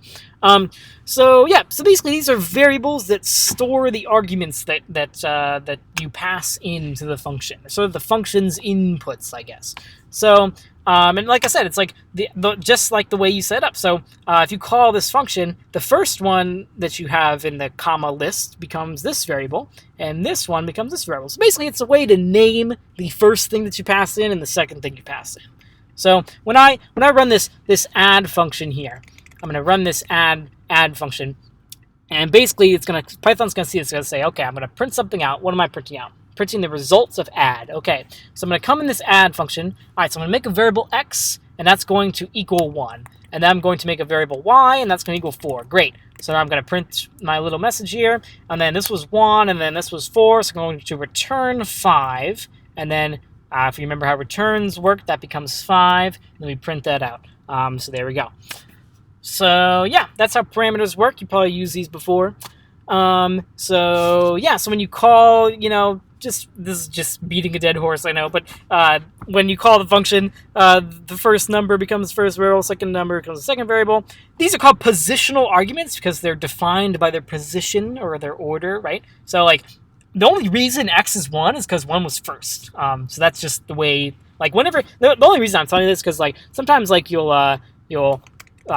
So yeah, so basically these are variables that store the arguments that you pass into the function, sort of the function's inputs, I guess. So and like I said, it's just like the way you set up. So if you call this function, the first one that you have in the comma list becomes this variable, and this one becomes this variable. So basically, it's a way to name the first thing that you pass in and the second thing you pass in. So when I run this add function here, I'm going to run this add function, and basically Python's going to see this. It's going to say, okay, I'm going to print something out. What am I printing out? Printing the results of add. Okay, so I'm going to come in this add function. All right, so I'm going to make a variable x, and that's going to equal 1. And then I'm going to make a variable y, and that's going to equal 4. Great. So now I'm going to print my little message here, and then this was 1, and then this was 4, so I'm going to return 5, and then if you remember how returns work, that becomes 5, and then we print that out. So there we go. So yeah, that's how parameters work. You probably used these before. So yeah, so when you call, this is just beating a dead horse, I know, but when you call the function, the first number becomes the first variable, second number becomes the second variable. These are called positional arguments because they're defined by their position or their order, right? So the only reason x is 1 is because 1 was first. So that's just the way, whenever, the only reason I'm telling you this is because sometimes you'll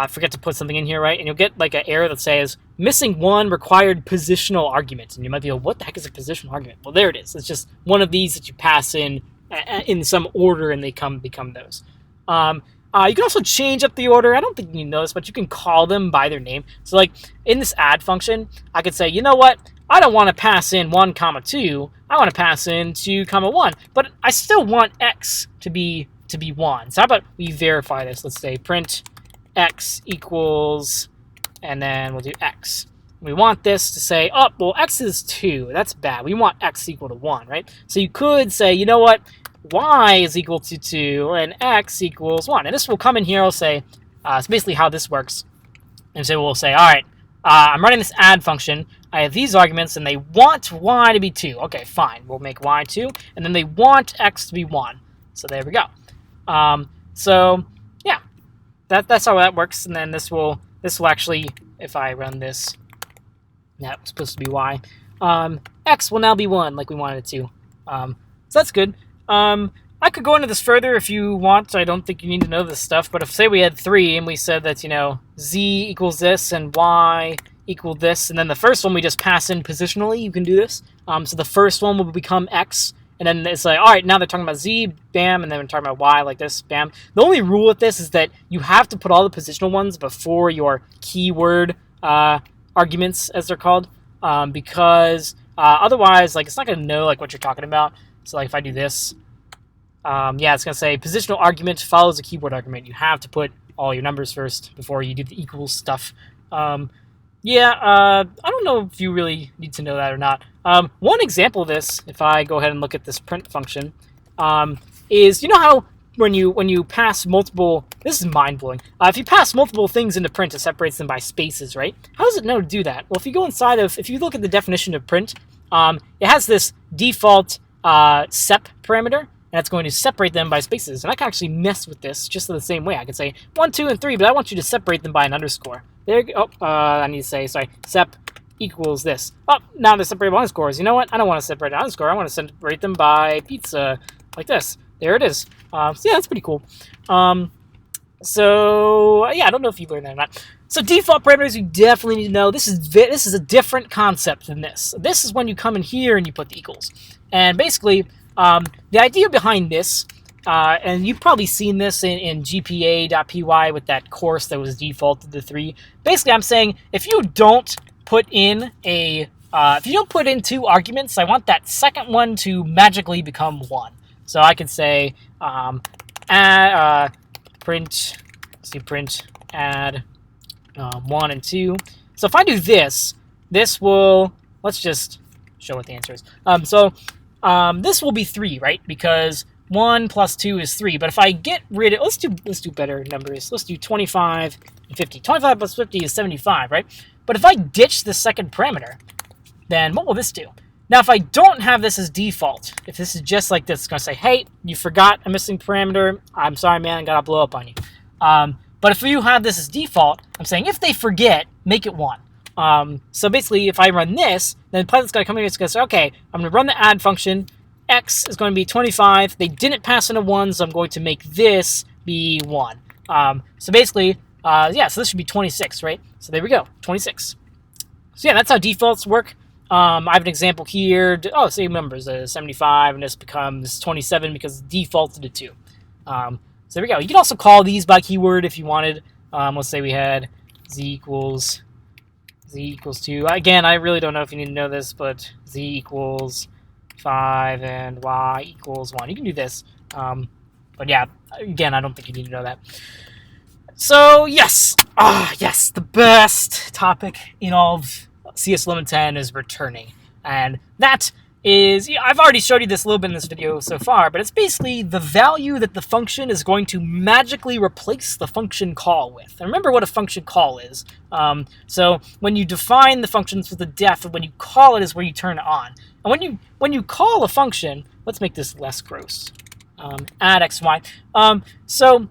forget to put something in here, right? And you'll get an error that says missing 1 required positional argument. And you might be like, what the heck is a positional argument? Well, there it is. It's just one of these that you pass in some order, and they become those. You can also change up the order. I don't think you know this, but you can call them by their name. So in this add function, I could say, you know what? I don't want to pass in 1, 2. I want to pass in 2, 1. But I still want x to be 1. So how about we verify this? Let's say print x equals, and then we'll do x. We want this to say, oh, well, x is 2. That's bad. We want x equal to 1, right? So you could say, you know what? Y is equal to 2, and x equals 1. And this will come in here. I'll say, it's basically how this works. And so we'll say, all right, I'm running this add function. I have these arguments, and they want y to be 2. Okay, fine. We'll make y 2. And then they want x to be 1. So there we go. So, yeah. that's how that works. And then this will actually, if I run this, that's supposed to be y. X will now be 1 like we wanted it to. So that's good. I could go into this further if you want. I don't think you need to know this stuff. But if, say, we had 3 and we said that, you know, z equals this and y equal this, and then the first one we just pass in positionally, you can do this. So the first one will become x, and then it's like, all right, now they're talking about z, bam, and then we're talking about y like this, bam. The only rule with this is that you have to put all the positional ones before your keyword arguments, as they're called, because otherwise, like, it's not going to know, like, what you're talking about. So, like, if I do this, yeah, it's going to say positional argument follows a keyword argument. You have to put all your numbers first before you do the equals stuff. Yeah, I don't know if you really need to know that or not. One example of this, if I go ahead and look at this print function, is, you know how when you pass multiple, this is mind-blowing. If you pass multiple things into print, it separates them by spaces, right? How does it know to do that? Well, if you go inside of, if you look at the definition of print, it has this default sep parameter, and it's going to separate them by spaces. And I can actually mess with this just in the same way. I could say 1, 2, and 3, but I want you to separate them by an underscore. There you go. Oh, I need to say, sorry, sep equals this. Oh, now they're separated by underscores. You know what? I don't want to separate an underscore. I want to separate them by pizza, like this. There it is. So yeah, that's pretty cool. So yeah, I don't know if you learned that or not. So default parameters, you definitely need to know. This is a different concept than this. This is when you come in here and you put the equals. And basically, the idea behind this, and you've probably seen this in GPA.py with that course that was defaulted to 3. Basically, I'm saying if you don't put in if you don't put in 2 arguments, I want that second one to magically become 1. So I could say print, let's do print add 1 and 2. So if I do this, this will, let's just show what the answer is. This will be 3, right? Because 1 plus 2 is 3. But if I get rid of, let's do better numbers. Let's do 25 and 50. 25 plus 50 is 75, right? But if I ditch the second parameter, then what will this do? Now, if I don't have this as default, if this is just like this, it's going to say, hey, you forgot a missing parameter. I'm sorry, man. I got to blow up on you. But if you have this as default, I'm saying if they forget, make it 1. So basically, if I run this, then Python's going to come in and it's going to say, okay, I'm going to run the add function. X is going to be 25. They didn't pass in a 1, so I'm going to make this be 1. So basically, yeah, so this should be 26, right? So there we go, 26. So yeah, that's how defaults work. I have an example here. Oh, same numbers, 75, and this becomes 27 because it's defaulted to 2. So there we go. You can also call these by keyword if you wanted. Let's say we had z equals 2. Again, I really don't know if you need to know this, but z equals 5 and y equals 1. You can do this. But yeah, again, I don't think you need to know that. So yes, yes, the best topic in all of CS1110 is returning. And that is, I've already showed you this a little bit in this video so far, but it's basically the value that the function is going to magically replace the function call with. And remember what a function call is. So when you define the functions with the def, when you call it is where you turn it on. And when you call a function, let's make this less gross. Add x, y. So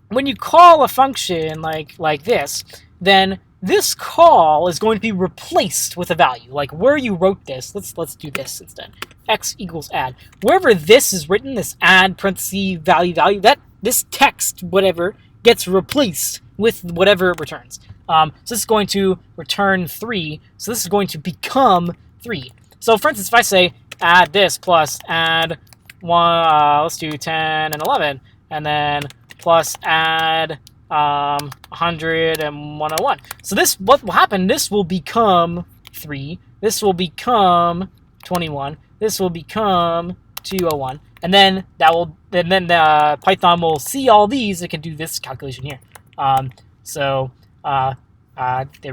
when you call a function like this, then this call is going to be replaced with a value. Like where you wrote this, let's do this instead. X equals add. Wherever this is written, this add parenthesis value, that this text, whatever, gets replaced with whatever it returns. So this is going to return 3. So this is going to become 3. So for instance, if I say add this plus add 1, let's do 10 and 11, and then plus add 100 and 101. So this, what will happen, this will become 3, this will become 21, this will become 201, and then Python will see all these, it can do this calculation here. There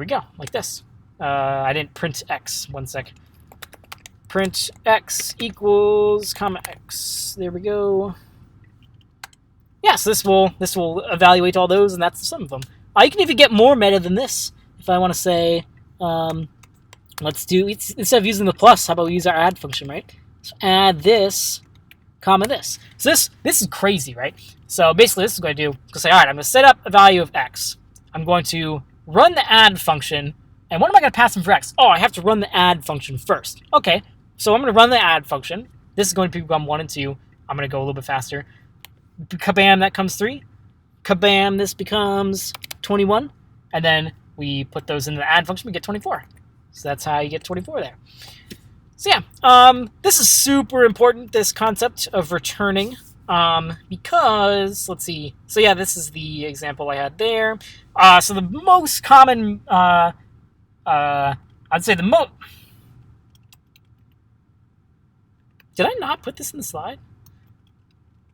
we go, like this. I didn't print x, one sec. Print x equals comma x, there we go. Yeah, so this will evaluate all those, and that's the sum of them. You can even get more meta than this. If I want to say, let's do, instead of using the plus, how about we use our add function, right? So add this comma this. So this is crazy, right? So basically this is going to do, to say, all right, I'm going to set up a value of x. I'm going to run the add function. And what am I going to pass in for x? Oh, I have to run the add function first. Okay, so I'm going to run the add function. This is going to become 1 and 2. I'm going to go a little bit faster. Kabam, that comes 3. Kabam, this becomes 21. And then we put those in the add function, we get 24. So that's how you get 24 there. So yeah, this is super important, this concept of returning, because, let's see. So yeah, this is the example I had there. So the most common, I'd say the most... Did I not put this in the slide?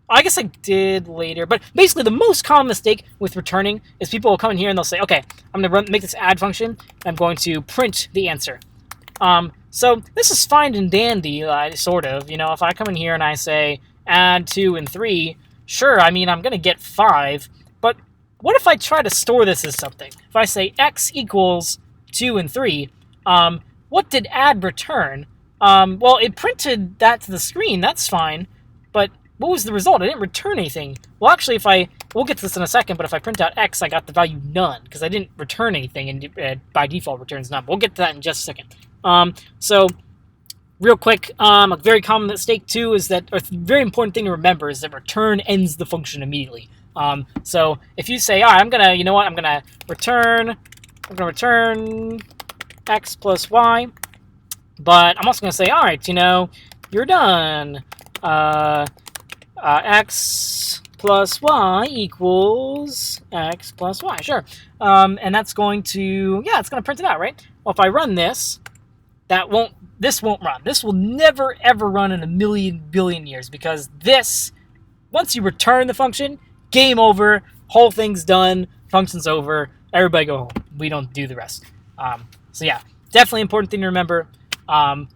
I guess I did later, but basically the most common mistake with returning is people will come in here and they'll say, okay, I'm going to make this add function, and I'm going to print the answer. So this is fine and dandy, sort of. You know, if I come in here and I say add 2 and 3, sure, I mean, I'm going to get 5, but what if I try to store this as something? If I say x equals 2 and 3, what did add return? Well, it printed that to the screen, that's fine, but what was the result? I didn't return anything. Well, actually, we'll get to this in a second, but if I print out x, I got the value none, because I didn't return anything, and by default returns none. We'll get to that in just a second. So, real quick, a very common mistake, too, is that, or a very important thing to remember, is that return ends the function immediately. So, if you say, I'm going to return x plus y, but I'm also going to say, all right, you're done. X plus y equals x plus y, sure. And that's going to, it's going to print it out, right? Well, if I run this, this won't run. This will never, ever run in a million billion years, because this, once you return the function, game over, whole thing's done, function's over, everybody go home. We don't do the rest. So yeah, definitely important thing to remember.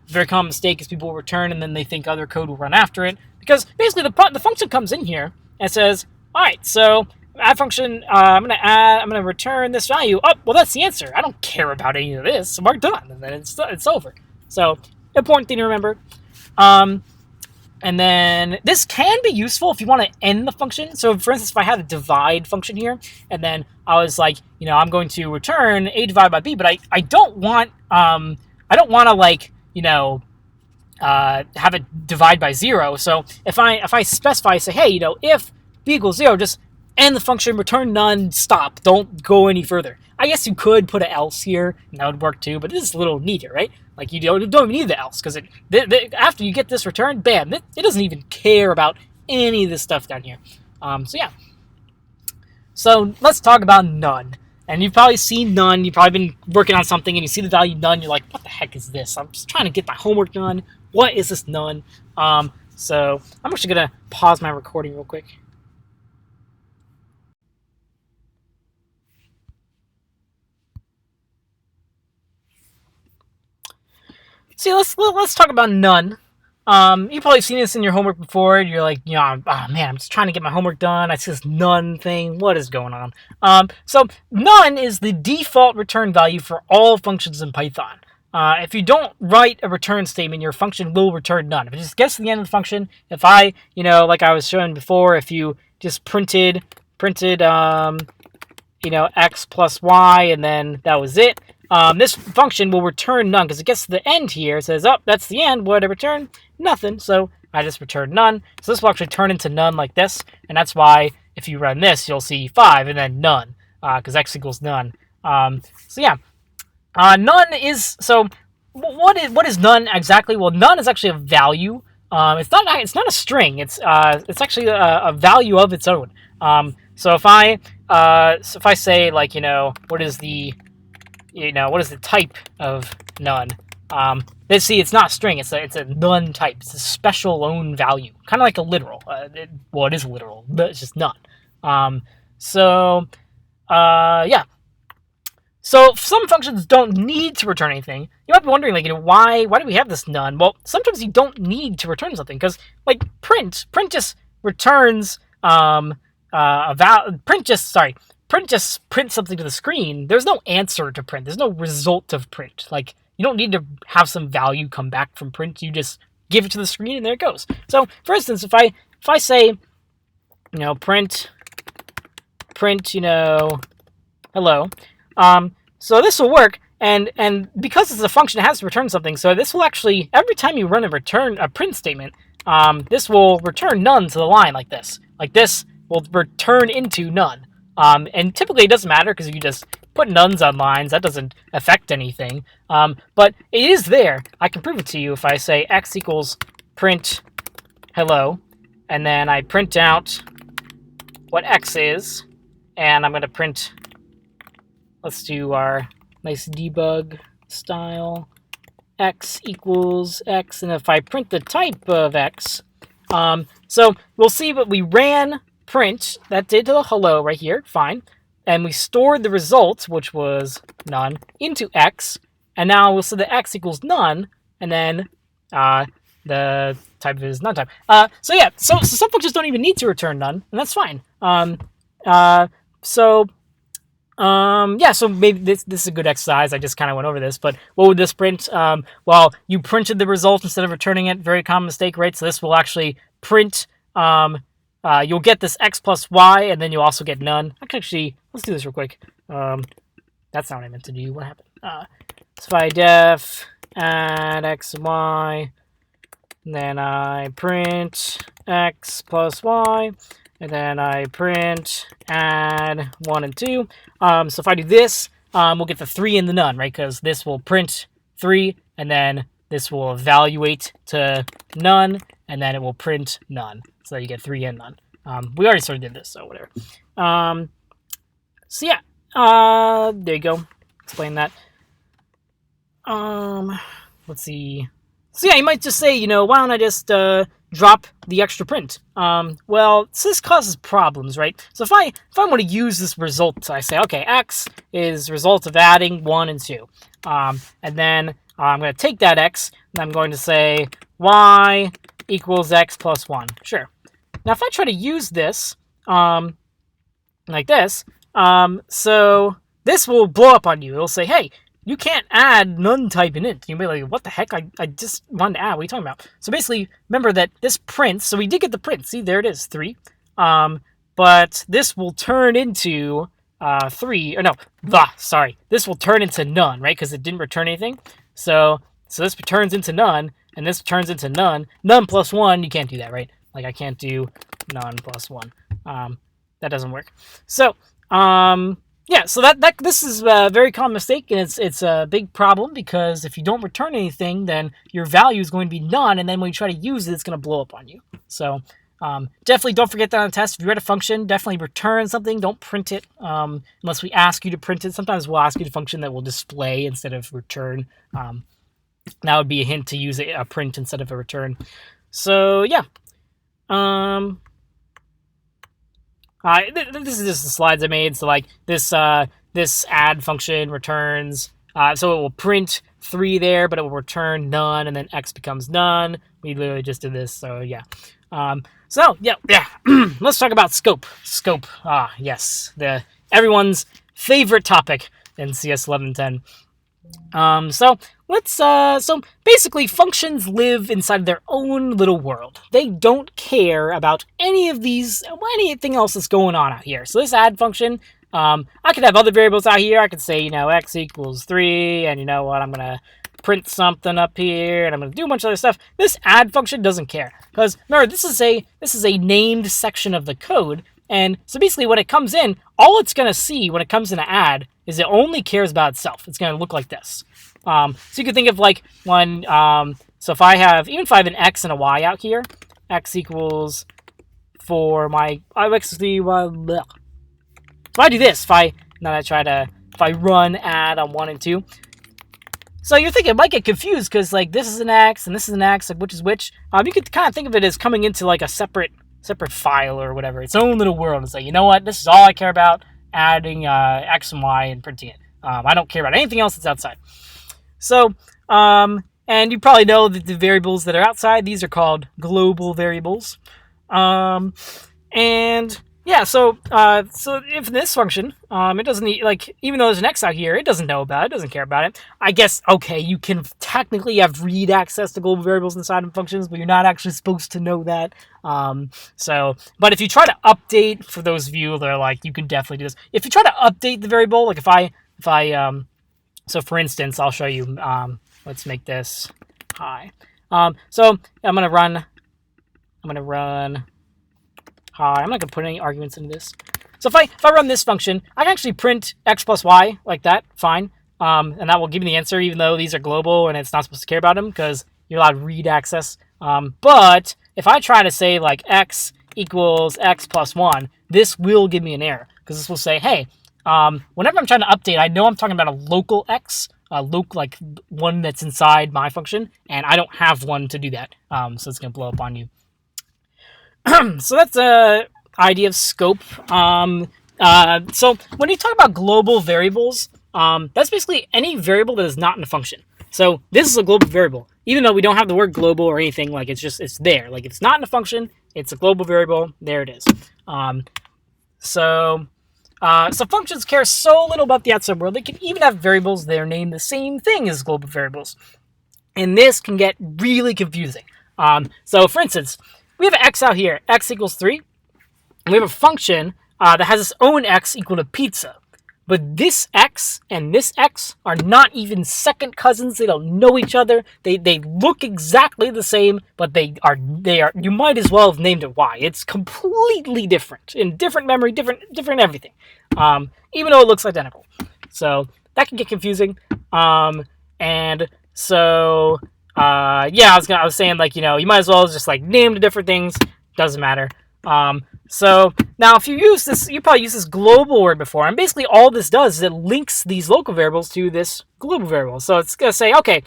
Very common mistake is people will return and then they think other code will run after it. Because basically the function comes in here and says, all right, so add function, I'm gonna return this value. Oh, well, that's the answer. I don't care about any of this, so we're done, and then it's over. So important thing to remember. And then this can be useful if you want to end the function. So for instance, if I had a divide function here, and then I was like, I'm going to return a divided by b, but I don't want to like, have it divide by 0. So if I specify, say, hey, if b equals 0, just end the function, return none, stop, don't go any further. I guess you could put an else here, and that would work too, but it is a little neater, right? Like, you don't even need the else, because after you get this return, bam, it doesn't even care about any of this stuff down here. So yeah. So let's talk about none. And you've probably seen none. You've probably been working on something and you see the value none. You're like, what the heck is this? I'm just trying to get my homework done. What is this none? So I'm actually going to pause my recording real quick. See, let's talk about none. You've probably seen this in your homework before. You're like, oh man, I'm just trying to get my homework done. I see this none thing. What is going on? So none is the default return value for all functions in Python. If you don't write a return statement, your function will return none. If it just gets to the end of the function, if I, like I was showing before, if you just printed, x plus y, and then that was it, this function will return none, because it gets to the end here, it says, oh, that's the end, what did I return? Nothing, so I just returned none. So this will actually turn into none like this, and that's why if you run this, you'll see 5 and then none, because x equals none. So yeah, none is, so what is none exactly? Well, none is actually a value. It's not a string. It's actually a value of its own. So if I say, like, what is the type of none? Let's see, it's not a string. It's a none type. It's a special own value, kind of like a literal. It is literal, but it's just none. Yeah. So some functions don't need to return anything. You might be wondering, like, why do we have this none? Well, sometimes you don't need to return something, because, like, print just returns print just prints something to the screen. There's no answer to print. There's no result of print. Like, you don't need to have some value come back from print. You just give it to the screen, and there it goes. So, for instance, if I say, print, hello, so this will work, and because it's a function, it has to return something. So this will actually, every time you run a print statement, this will return none to the line like this. Like this will return into none. And typically it doesn't matter because you just put nuns on lines. That doesn't affect anything. But it is there. I can prove it to you if I say x equals print hello, and then I print out what x is, and I'm going to print, let's do our nice debug style, x equals x, and if I print the type of x, so we'll see what we ran print, that did to the hello right here, fine, and we stored the result, which was none, into x, and now we'll say that x equals none, and then the type is none type. So yeah, so some functions don't even need to return none, and that's fine. Yeah, so maybe this is a good exercise. I just kind of went over this, but what would this print? Well, you printed the result instead of returning it. Very common mistake, right? So this will actually print, you'll get this x plus y, and then you'll also get none. Actually, let's do this real quick. That's not what I meant to do. What happened? So if I def add x and y, and then I print x plus y, and then I print add 1 and 2. So if I do this, we'll get the 3 and the none, right? Because this will print 3, and then this will evaluate to none, and then it will print none. So you get 3 and none. We already sort of did this, so whatever. So yeah, there you go. Explain that. Let's see. So yeah, you might just say, why don't I just drop the extra print? Well, so this causes problems, right? So if I want to use this result, I say, okay, x is result of adding 1 and 2. And then I'm going to take that x, and I'm going to say y equals x plus 1. Sure. Now if I try to use this, like this, so this will blow up on you. It'll say, hey, you can't add none type in int. You'll be like, what the heck? I just wanted to add. What are you talking about? So basically, remember that this prints. So we did get the print. See, there it is, 3. But this will turn into 3. Or no, sorry. This will turn into none, right? Because it didn't return anything. So this turns into none, and this turns into none. None plus 1, you can't do that, right? Like I can't do none plus 1. That doesn't work. So, yeah, so this is a very common mistake, and it's a big problem because if you don't return anything, then your value is going to be none, and then when you try to use it, it's going to blow up on you. So definitely don't forget that on the test. If you write a function, definitely return something. Don't print it unless we ask you to print it. Sometimes we'll ask you the function that will display instead of return. That would be a hint to use a print instead of a return. So yeah. This is just the slides I made. So like this add function returns, so it will print 3 there, but it will return none, and then x becomes none. We literally just did this, so yeah. So yeah. Let's talk about scope. Scope. Yes, everyone's favorite topic in CS 11.10. So let's so basically functions live inside their own little world. They don't care about anything else that's going on out here. So this add function, I could have other variables out here. I could say, x equals 3, and you know what, I'm gonna print something up here, and I'm gonna do a bunch of other stuff. This add function doesn't care, because remember, this is a named section of the code. And so basically when it comes in, all it's going to see when it comes in to add is it only cares about itself. It's going to look like this. So you can think of like when, so if I have an x and a y out here, x equals for my, if I do this, if I run add on 1 and 2, so you're thinking it might get confused because like this is an x and this is an x, like which is which. You could kind of think of it as coming into like a separate file or whatever, its own little world. It's like, you know what, this is all I care about, adding x and y and printing it. I don't care about anything else that's outside. So, and you probably know that the variables that are outside, these are called global variables. And Yeah, so if this function, it doesn't need, like, even though there's an X out here, it doesn't know about it, doesn't care about it. I guess, okay, you can technically have read access to global variables inside of functions, but you're not actually supposed to know that. But if you try to update, for those of you that are like, you can definitely do this. If you try to update the variable, like so for instance, I'll show you, let's make this hi. So I'm gonna run hi. I'm not going to put any arguments into this. So if I run this function, I can actually print x plus y like that, fine. And that will give me the answer, even though these are global and it's not supposed to care about them because you're allowed read access. But if I try to say like x equals x plus 1, this will give me an error because this will say, hey, whenever I'm trying to update, I know I'm talking about a local x, like one that's inside my function, and I don't have one to do that. So it's going to blow up on you. So that's a idea of scope. So when you talk about global variables, that's basically any variable that is not in a function. So this is a global variable, even though we don't have the word global or anything. Like it's there. Like it's not in a function. It's a global variable. There it is. So functions care so little about the outside world. They can even have variables that are named the same thing as global variables, and this can get really confusing. So for instance, we have an x out here, x equals 3. And we have a function that has its own x equal to pizza. But this x and this x are not even second cousins. They don't know each other. They look exactly the same, but they are. You might as well have named it y. It's completely different, in different memory, different everything. Even though it looks identical. So that can get confusing. And so yeah, I was saying, like, you might as well just like name the different things. Doesn't matter. So now if you use this, you probably used this global word before, and basically all this does is it links these local variables to this global variable. So it's gonna say, okay,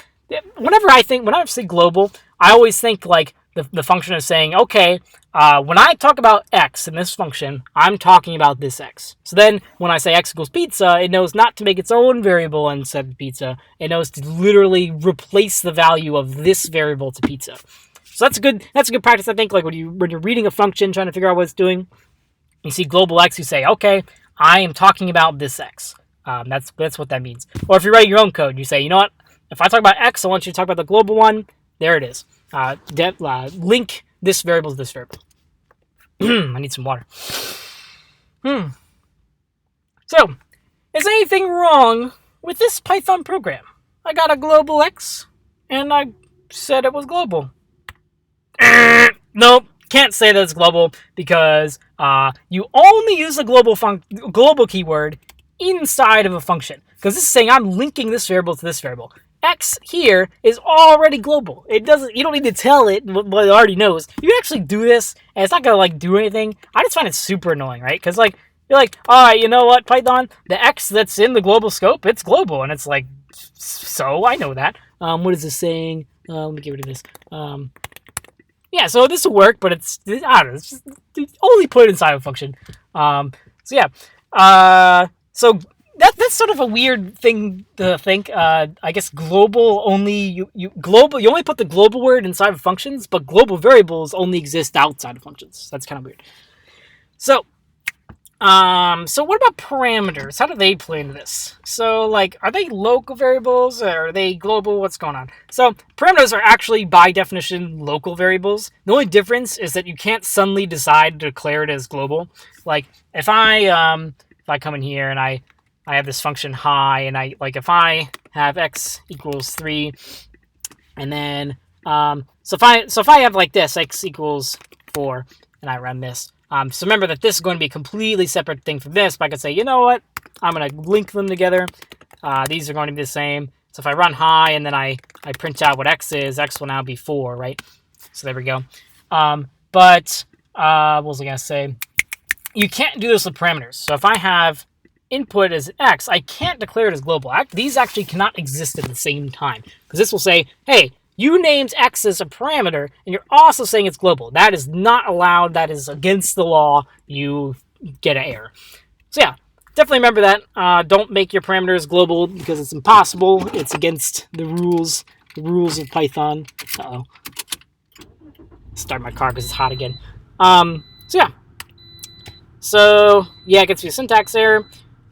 whenever I say global, I always think like the function is saying, okay, when I talk about x in this function, I'm talking about this x. So then when I say x equals pizza, it knows not to make its own variable instead of pizza. It knows to literally replace the value of this variable to pizza. So that's a good practice, I think. Like when you're reading a function, trying to figure out what it's doing, you see global x, you say, okay, I am talking about this x. That's what that means. Or if you write your own code, you say, you know what? If I talk about x, I want you to talk about the global one. There it is. Link this variable to this variable. I need some water. So, is anything wrong with this Python program? I got a global x, and I said it was global. Nope, can't say that it's global because you only use the global keyword inside of a function. Because this is saying I'm linking this variable to this variable. X here is already global. You don't need to tell it what it already knows. You can actually do this, and it's not gonna like do anything. I just find it super annoying, right? Because like you're like, all right, you know what, Python, the X that's in the global scope, it's global, and it's like, so I know that. What is this saying? Let me get rid of this. Yeah, so this will work, but I don't know. It's just only put it inside of a function. So yeah. So that's sort of a weird thing to think. I guess global only you only put the global word inside of functions, but global variables only exist outside of functions. That's kind of weird. So what about parameters? How do they play into this? So, like, are they local variables or are they global? What's going on? So, parameters are actually, by definition, local variables. The only difference is that you can't suddenly decide to declare it as global. Like, if I come in here and I have this function hi, and if I have x equals 3, and then, so if I have like this, x equals 4, and I run this, so remember that this is going to be a completely separate thing from this, but I could say, you know what, I'm going to link them together. These are going to be the same. So if I run hi and then I print out what x is, x will now be 4, right? So there we go. What was I going to say? You can't do this with parameters. So if I have input as x, I can't declare it as global. These actually cannot exist at the same time, because this will say, hey, you named x as a parameter, and you're also saying it's global. That is not allowed. That is against the law. You get an error. So yeah, definitely remember that. Don't make your parameters global because it's impossible. It's against the rules of Python. Uh-oh. Start my car because it's hot again. So yeah. So yeah, it gets me a syntax error.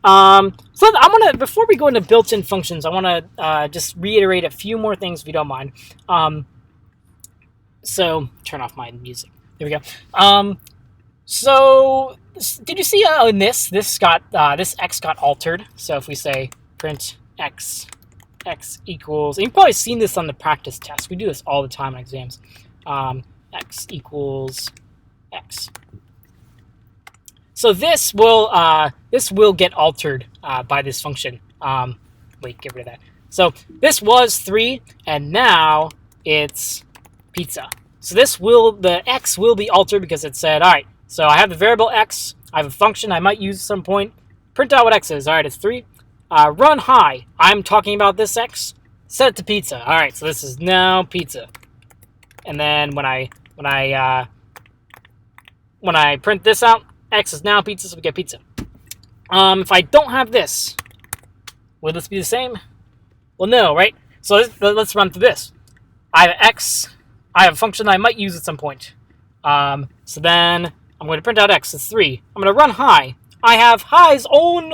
So I'm gonna, before we go into built-in functions, I want to just reiterate a few more things if you don't mind. So turn off my music. There we go. So did you see in this got this x got altered? So if we say print x equals, and you've probably seen this on the practice test. We do this all the time in exams. X equals x. So this will get altered by this function. Wait, get rid of that. So this was 3, and now it's pizza. So the x will be altered because it said, all right, so I have the variable x, I have a function I might use at some point, print out what x is. All right, it's 3. Run high. I'm talking about this x. Set it to pizza. All right, so this is now pizza. And then when I print this out, x is now pizza, so we get pizza. If I don't have this, will this be the same? Well, no, right? So let's run through this. I have x. I have a function I might use at some point. So then I'm going to print out x. It's 3. I'm going to run high. I have high's own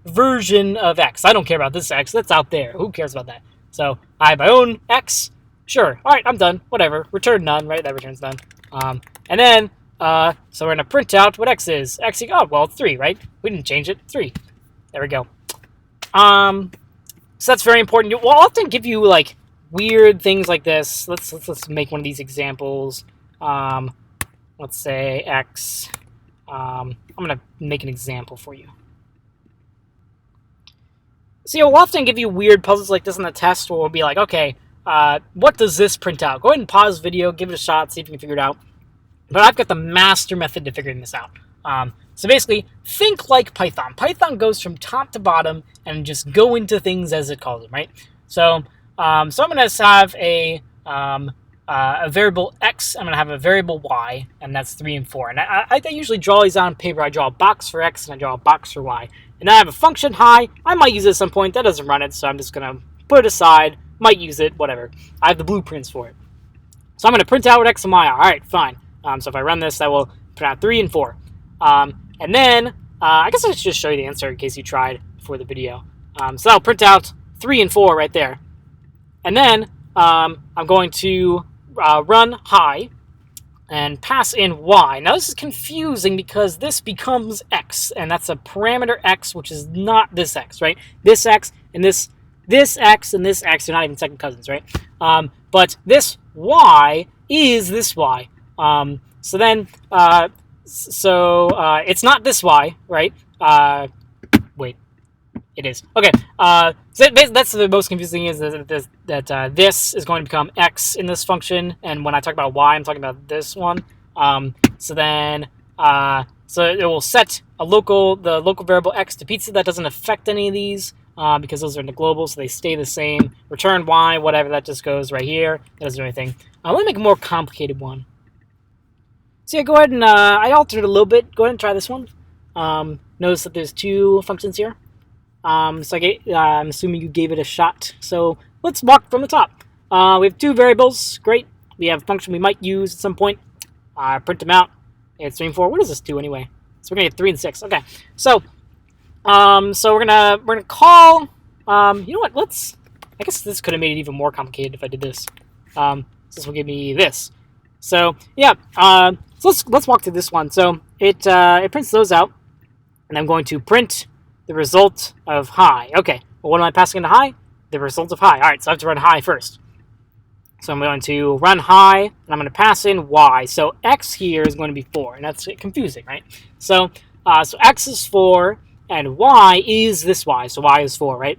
version of x. I don't care about this x. That's out there. Who cares about that? So I have my own x. Sure. All right, I'm done. Whatever. Return none, right? That returns none. And then, so we're going to print out what x is. X, oh, well, it's 3, right? We didn't change it. 3. There we go. So that's very important. We'll often give you, like, weird things like this. Let's make one of these examples. Let's say x. I'm going to make an example for you. So we'll often give you weird puzzles like this in the test where we'll be like, okay, what does this print out? Go ahead and pause the video, give it a shot, see if you can figure it out. But I've got the master method to figuring this out. So basically, think like Python. Python goes from top to bottom and just go into things as it calls them, right? So I'm going to have a variable x, I'm going to have a variable y, and that's 3 and 4. And I usually draw these on paper. I draw a box for x and I draw a box for y. And then I have a function high. I might use it at some point. That doesn't run it, so I'm just going to put it aside. Might use it, whatever. I have the blueprints for it. So I'm going to print out what x and y are. All right, fine. So if I run this, that will print out 3 and 4. And then, I guess I should just show you the answer in case you tried before the video. So that'll print out 3 and 4 right there. And then I'm going to run high and pass in y. Now this is confusing because this becomes x, and that's a parameter x, which is not this x, right? This x and this x and this x are not even second cousins, right? But this y is this y. So then, it's not this y, right? Wait, it is. Okay, so that's the most confusing thing is that this is going to become x in this function, and when I talk about y, I'm talking about this one. So then, so it will set the local variable x to pizza. That doesn't affect any of these because those are in the global, so they stay the same. Return y, whatever, that just goes right here. That doesn't do anything. Let me make a more complicated one. So yeah, go ahead and I altered it a little bit. Go ahead and try this one. Notice that there's 2 functions here. I'm assuming you gave it a shot. So let's walk from the top. We have 2 variables. Great. We have a function we might use at some point. Print them out. It's 3 and 4. What does this do anyway? So we're gonna get 3 and 6. Okay. So we're gonna call. You know what? I guess this could have made it even more complicated if I did this. This will give me this. So yeah. So let's walk through this one. So it prints those out, and I'm going to print the result of high. Okay, well, what am I passing into high? The result of high. All right, so I have to run high first. So I'm going to run high, and I'm going to pass in y. So x here is going to be 4, and that's confusing, right? So x is 4, and y is this y. So y is 4, right?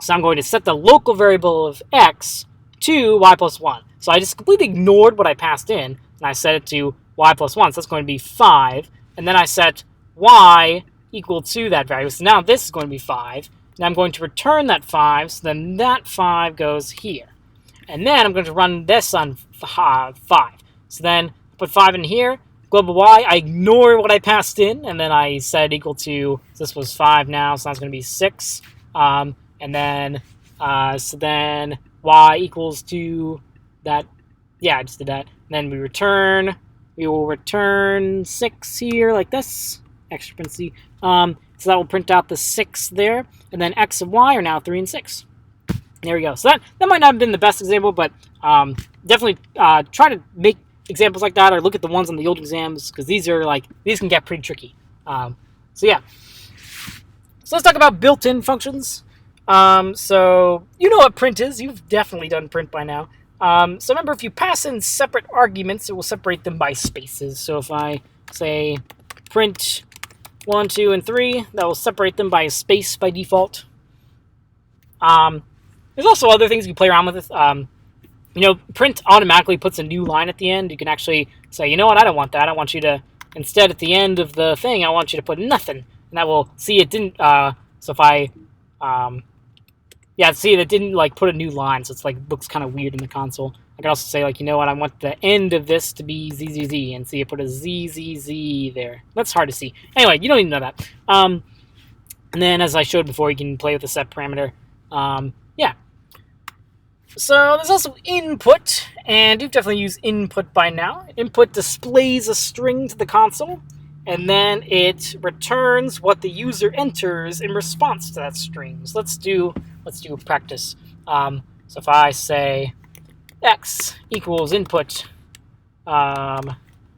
So I'm going to set the local variable of x to y plus 1. So I just completely ignored what I passed in, and I set it to y plus 1. So that's going to be 5. And then I set y equal to that value. So now this is going to be 5. And I'm going to return that 5. So then that 5 goes here. And then I'm going to run this on 5. So then put 5 in here. Global y, I ignore what I passed in. And then I set equal to, so this was 5 now. So now it's going to be 6. And then, so then y equals to that. Yeah, I just did that. And then we return we will return 6 here like this, extra parenthesis. So that will print out the 6 there, and then x and y are now 3 and 6. There we go. So that might not have been the best example, but definitely try to make examples like that, or look at the ones on the old exams, because these can get pretty tricky. So yeah. So let's talk about built-in functions. So you know what print is. You've definitely done print by now. So remember, if you pass in separate arguments, it will separate them by spaces. So if I say print 1, 2, and 3, that will separate them by a space by default. There's also other things you can play around with this. Print automatically puts a new line at the end. You can actually say, you know what, I don't want that. I want you to, instead at the end of the thing, I want you to put nothing. And that will, see, it didn't, so if I, see, that didn't, put a new line, so it's, looks kind of weird in the console. I can also say, you know what, I want the end of this to be ZZZ, and see, it put a ZZZ there. That's hard to see. Anyway, you don't even know that. And then, as I showed before, you can play with the set parameter. So there's also input, and you've definitely used input by now. Input displays a string to the console, and then it returns what the user enters in response to that string. So let's do a practice. So if I say x equals input, now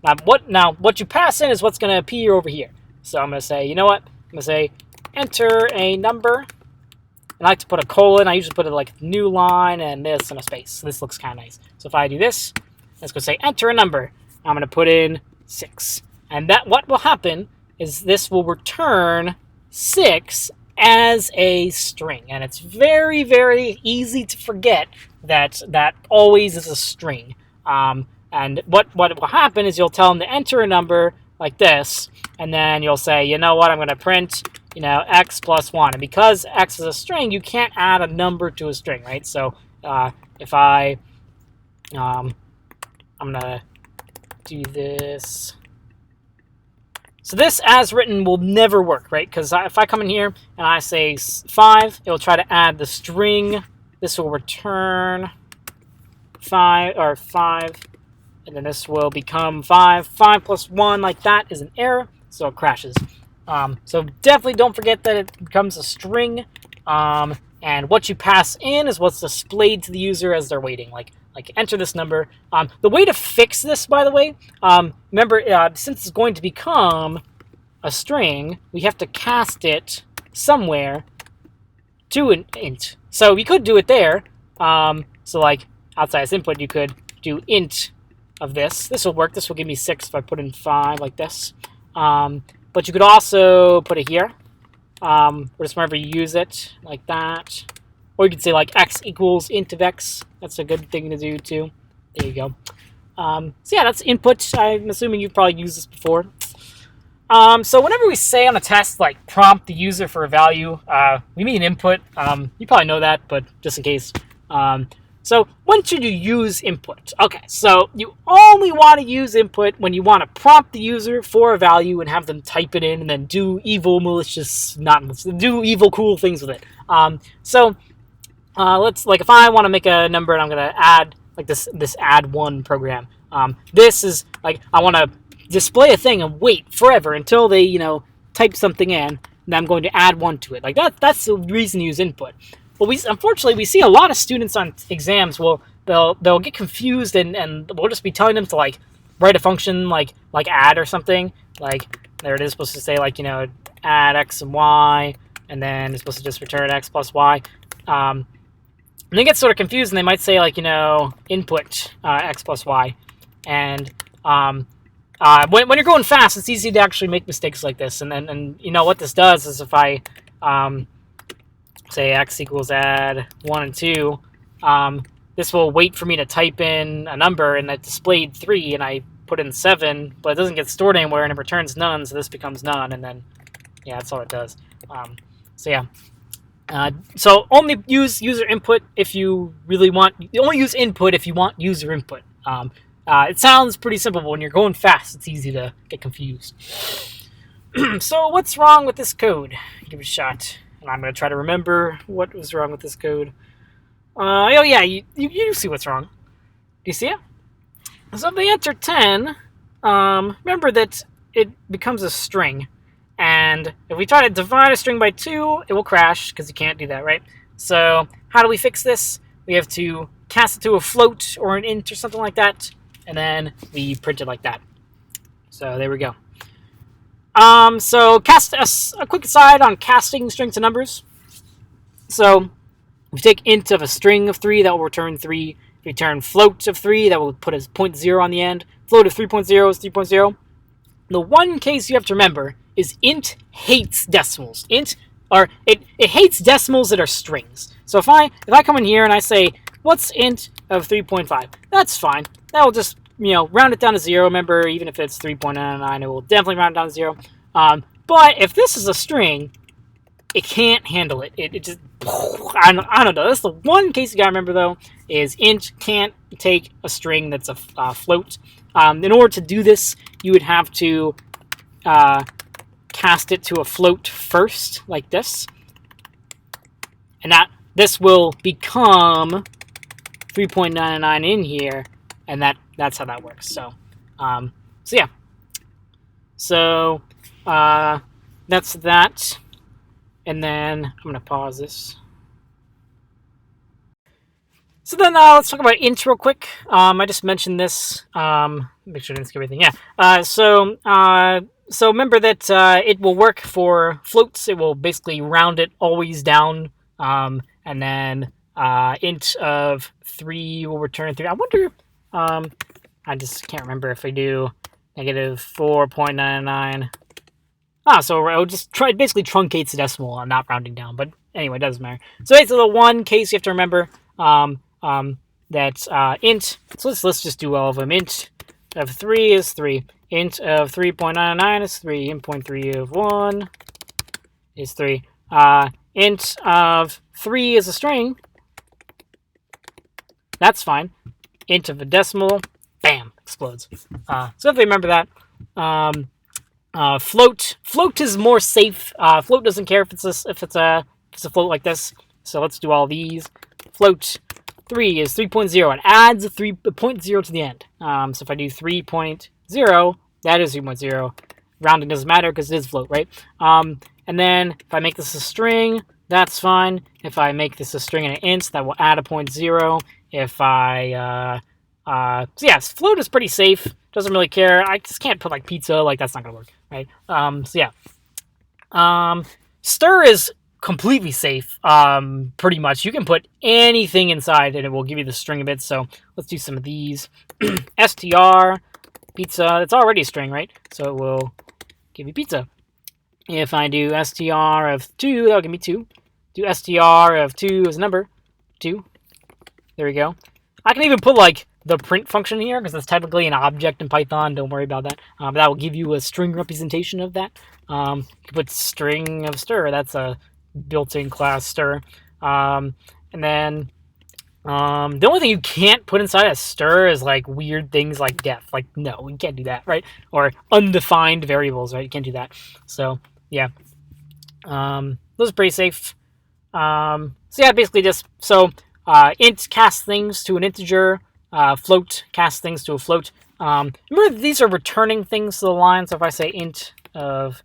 what you pass in is what's going to appear over here. So I'm going to say, you know what? I'm going to say enter a number. And I like to put a colon. I usually put it like new line and this and a space. So this looks kind of nice. So if I do this, let's go say enter a number. I'm going to put in 6. And that what will happen is this will return 6 as a string. And it's very, very easy to forget that that always is a string. And what will happen is you'll tell them to enter a number like this. And then you'll say, you know what, I'm going to print x plus 1. And because x is a string, you can't add a number to a string, right? So if I'm going to do this. So this as written will never work, right? Because if I come in here and I say 5, it will try to add the string. This will return 5, and then this will become 5. 5 plus 1 like that is an error, so it crashes. So definitely don't forget that it becomes a string, and what you pass in is what's displayed to the user as they're waiting, like enter this number. The way to fix this, by the way, remember, since it's going to become a string, we have to cast it somewhere to an int. So we could do it there. So outside as input, you could do int of this. This will work. This will give me 6 if I put in 5 like this. But you could also put it here, or just wherever you use it, like that. Or you could say x equals int of x. That's a good thing to do too. There you go. So yeah, that's input. I'm assuming you've probably used this before. So whenever we say on a test, prompt the user for a value, we mean input. You probably know that, but just in case. So when should you use input? Okay, so you only want to use input when you want to prompt the user for a value and have them type it in and then do evil, do evil, cool things with it. Let's, if I want to make a number and I'm going to add, this add one program. This is, I want to display a thing and wait forever until they, type something in, and I'm going to add 1 to it. That's the reason to use input. Well, unfortunately, we see a lot of students on exams, they'll get confused and we'll just be telling them to, write a function like add or something. There it is, supposed to say, add x and y, and then it's supposed to just return x plus y. And they get sort of confused, and they might say, input x plus y. And when you're going fast, it's easy to actually make mistakes like this. And what this does is if I say x equals add 1 and 2, this will wait for me to type in a number, and it displayed 3, and I put in 7, but it doesn't get stored anywhere, and it returns none, so this becomes none, and then, yeah, that's all it does. So only use user input if you really want, only use input if you want user input. It sounds pretty simple, but when you're going fast, it's easy to get confused. So what's wrong with this code? Give it a shot. And I'm going to try to remember what was wrong with this code. Oh yeah, you see what's wrong. Do you see it? So if they enter 10, remember that it becomes a string. And if we try to divide a string by 2, it will crash because you can't do that, right? So how do we fix this? We have to cast it to a float or an int or something like that, and then we print it like that. So there we go. So cast a quick aside on casting strings to numbers. So if we take int of a string of 3, that will return 3. If we turn float of 3, that will put a 0.0 on the end. Float of 3.0 is 3.0. The one case you have to remember is int hates decimals. It hates decimals that are strings. So if I come in here and I say, what's int of 3.5? That's fine. That will just, round it down to 0. Remember, even if it's 3.99, it will definitely round it down to 0. But if this is a string, it can't handle it. It just, I don't know. That's the one case you gotta remember, though, is int can't take a string that's a float. In order to do this, you would have to cast it to a float first, like this. And this will become 3.99 in here, and that's how that works. So yeah. So that's that. And then I'm going to pause this. So then let's talk about int real quick. I just mentioned this. Make sure I didn't skip everything. Yeah. So remember that it will work for floats. It will basically round it always down. And then int of 3 will return 3. I wonder, I just can't remember if I do negative 4.99. So it just basically truncates the decimal, not rounding down. But anyway, it doesn't matter. So it's the one case you have to remember. That's int. So let's just do all of them. Int of 3 is 3. Int of 3.99 is 3. Int 0.3 of 1 is 3. Int of 3 is a string. That's fine. Int of a decimal, bam, explodes. So if they remember that. Float is more safe. Float doesn't care if it's a float like this. So let's do all these. Float 3 is 3.0. It adds a 3.0 to the end. So if I do 3.0, that is 3.0. Rounding doesn't matter because it is float, right? And then if I make this a string, that's fine. If I make this a string and an int, that will add a 0.0. If I so yeah, float is pretty safe. Doesn't really care. I just can't put like pizza. Like that's not gonna work, right? So yeah. Stir is completely safe. Pretty much. You can put anything inside and it will give you the string of it. So let's do some of these. str pizza. It's already a string, right? So it will give you pizza. If I do str of 2, that'll give me 2. Do str of 2 as a number 2. There we go. I can even put like the print function here because it's technically an object in Python. Don't worry about that. But that will give you a string representation of that. You can put string of stir. That's a built-in class stir. And then the only thing you can't put inside a stir is like weird things like def. Like no, you can't do that, right? Or undefined variables, right? You can't do that. So yeah, those are pretty safe. So yeah, basically just int casts things to an integer. Float casts things to a float. Remember, these are returning things to the line. So if I say int of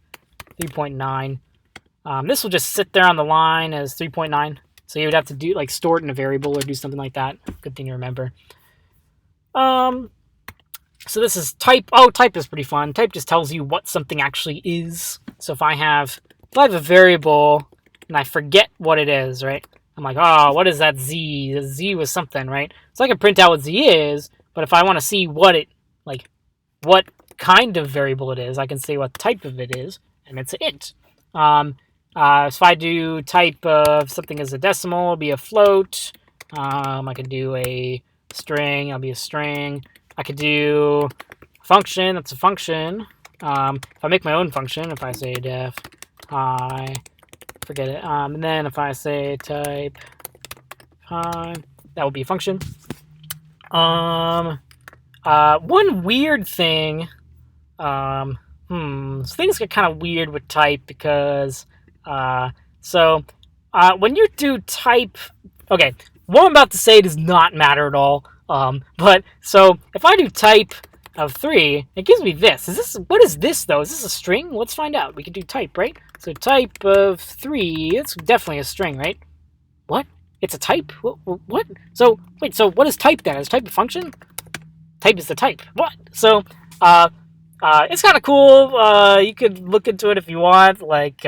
3.9, this will just sit there on the line as 3.9. So you would have to do like store it in a variable or do something like that. Good thing to remember. So this is type. Oh, type is pretty fun. Type just tells you what something actually is. So if I have a variable and I forget what it is, right? I'm like, oh, what is that z? The z was something, right? So I can print out what z is, but if I want to see what kind of variable it is, I can say what type of it is, and it's an int. If I do type of something as a decimal, it'll be a float. I could do a string, it'll be a string. I could do a function, that's a function. If I make my own function, if I say def I forget it. And then if I say type that will be a function. One weird thing. So things get kind of weird with type because when you do type, okay, what I'm about to say does not matter at all. But so if I do type of 3, it gives me this. What is this, though? Is this a string? Let's find out. We can do type, right? So type of 3, it's definitely a string, right? What? It's a type? What? So, wait, so what is type then? Is type a function? Type is the type. What? So, it's kind of cool. You could look into it if you want. Like,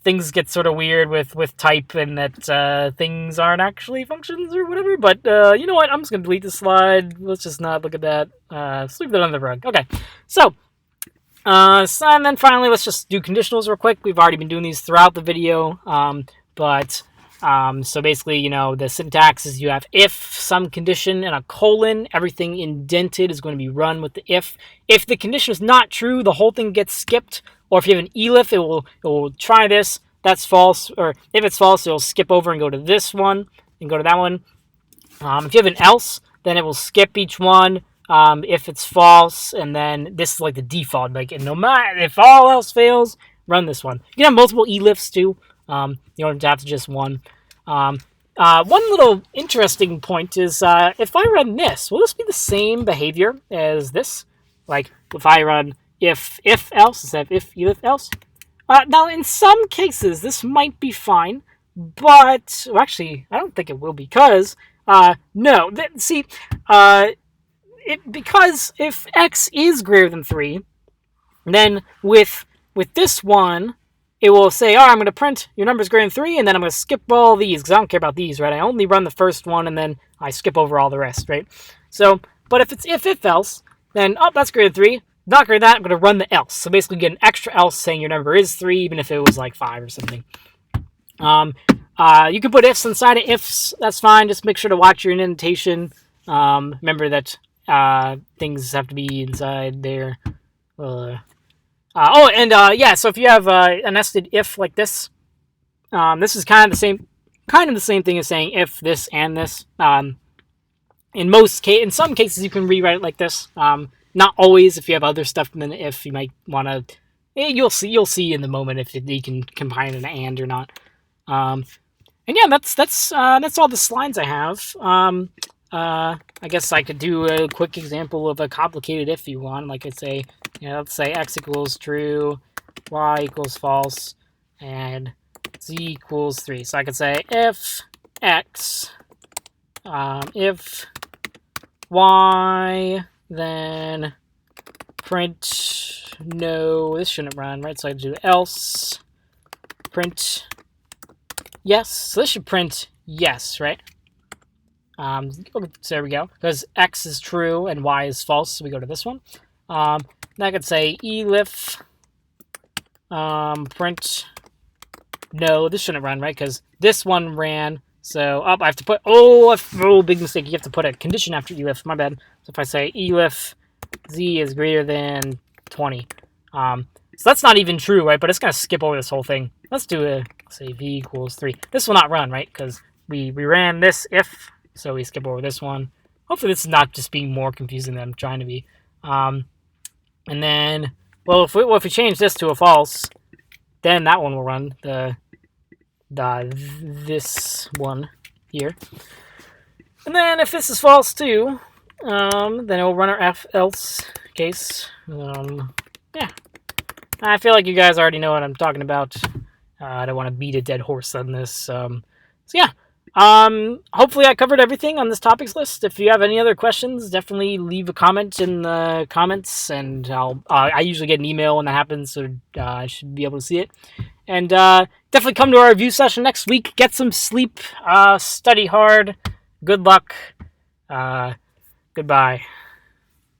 things get sort of weird with type, and that things aren't actually functions or whatever. But you know what? I'm just gonna delete this slide. Let's just not look at that. Let's leave that on the rug. Okay. So, and then finally, let's just do conditionals real quick. We've already been doing these throughout the video. So basically, you know, the syntax is you have if some condition and a colon. Everything indented is going to be run with the if. If the condition is not true, the whole thing gets skipped. Or if you have an elif, it will try this. That's false. Or if it's false, it'll skip over and go to this one and go to that one. If you have an else, then it will skip each one. If it's false, and then this is like the default. Like, no matter if all else fails, run this one. You can have multiple elifs too. You don't have to just one. One little interesting point is if I run this, will this be the same behavior as this? Like if I run if else instead of if elif else. Now in some cases this might be fine, but well, actually I don't think it will, because no. Because if x is greater than 3, then with this one, it will say, I'm going to print your number is greater than 3, and then I'm going to skip all these, because I don't care about these, right? I only run the first one, and then I skip over all the rest, right? So, but if it's if else, then, that's greater than 3. Not greater than that, I'm going to run the else. So basically get an extra else saying your number is 3, even if it was like 5 or something. You can put ifs inside of ifs. That's fine. Just make sure to watch your indentation. Remember that things have to be inside there. So if you have a nested if like this, this is kind of the same thing as saying if this and this. In some cases, you can rewrite it like this. Not always. If you have other stuff than the if, you might want to. You'll see in the moment if you can combine an and or not. And yeah, that's all the slides I have. I guess I could do a quick example of a complicated if you want. Like I'd say, let's say x equals true, y equals false, and z equals 3. So I could say if x, if y, then print no. This shouldn't run, right? So I do else print yes. So this should print yes, right? So there we go. Because x is true and y is false, so we go to this one. Then I could say elif print no. This shouldn't run, right? Because this one ran. So I have to put big mistake. You have to put a condition after elif. My bad. So if I say elif z is greater than 20, so that's not even true, right? But it's gonna skip over this whole thing. Let's do say v equals 3. This will not run, right? Because we ran this if. So we skip over this one. Hopefully this is not just being more confusing than I'm trying to be. And then, if we change this to a false, then that one will run. This one here. And then if this is false too, then it will run our if else case. Yeah. I feel like you guys already know what I'm talking about. I don't want to beat a dead horse on this. So yeah. Hopefully I covered everything on this topics list. If you have any other questions, definitely leave a comment in the comments, and I usually get an email when that happens, so I should be able to see it. And definitely come to our review session next week. Get some sleep, study hard. Good luck. Goodbye.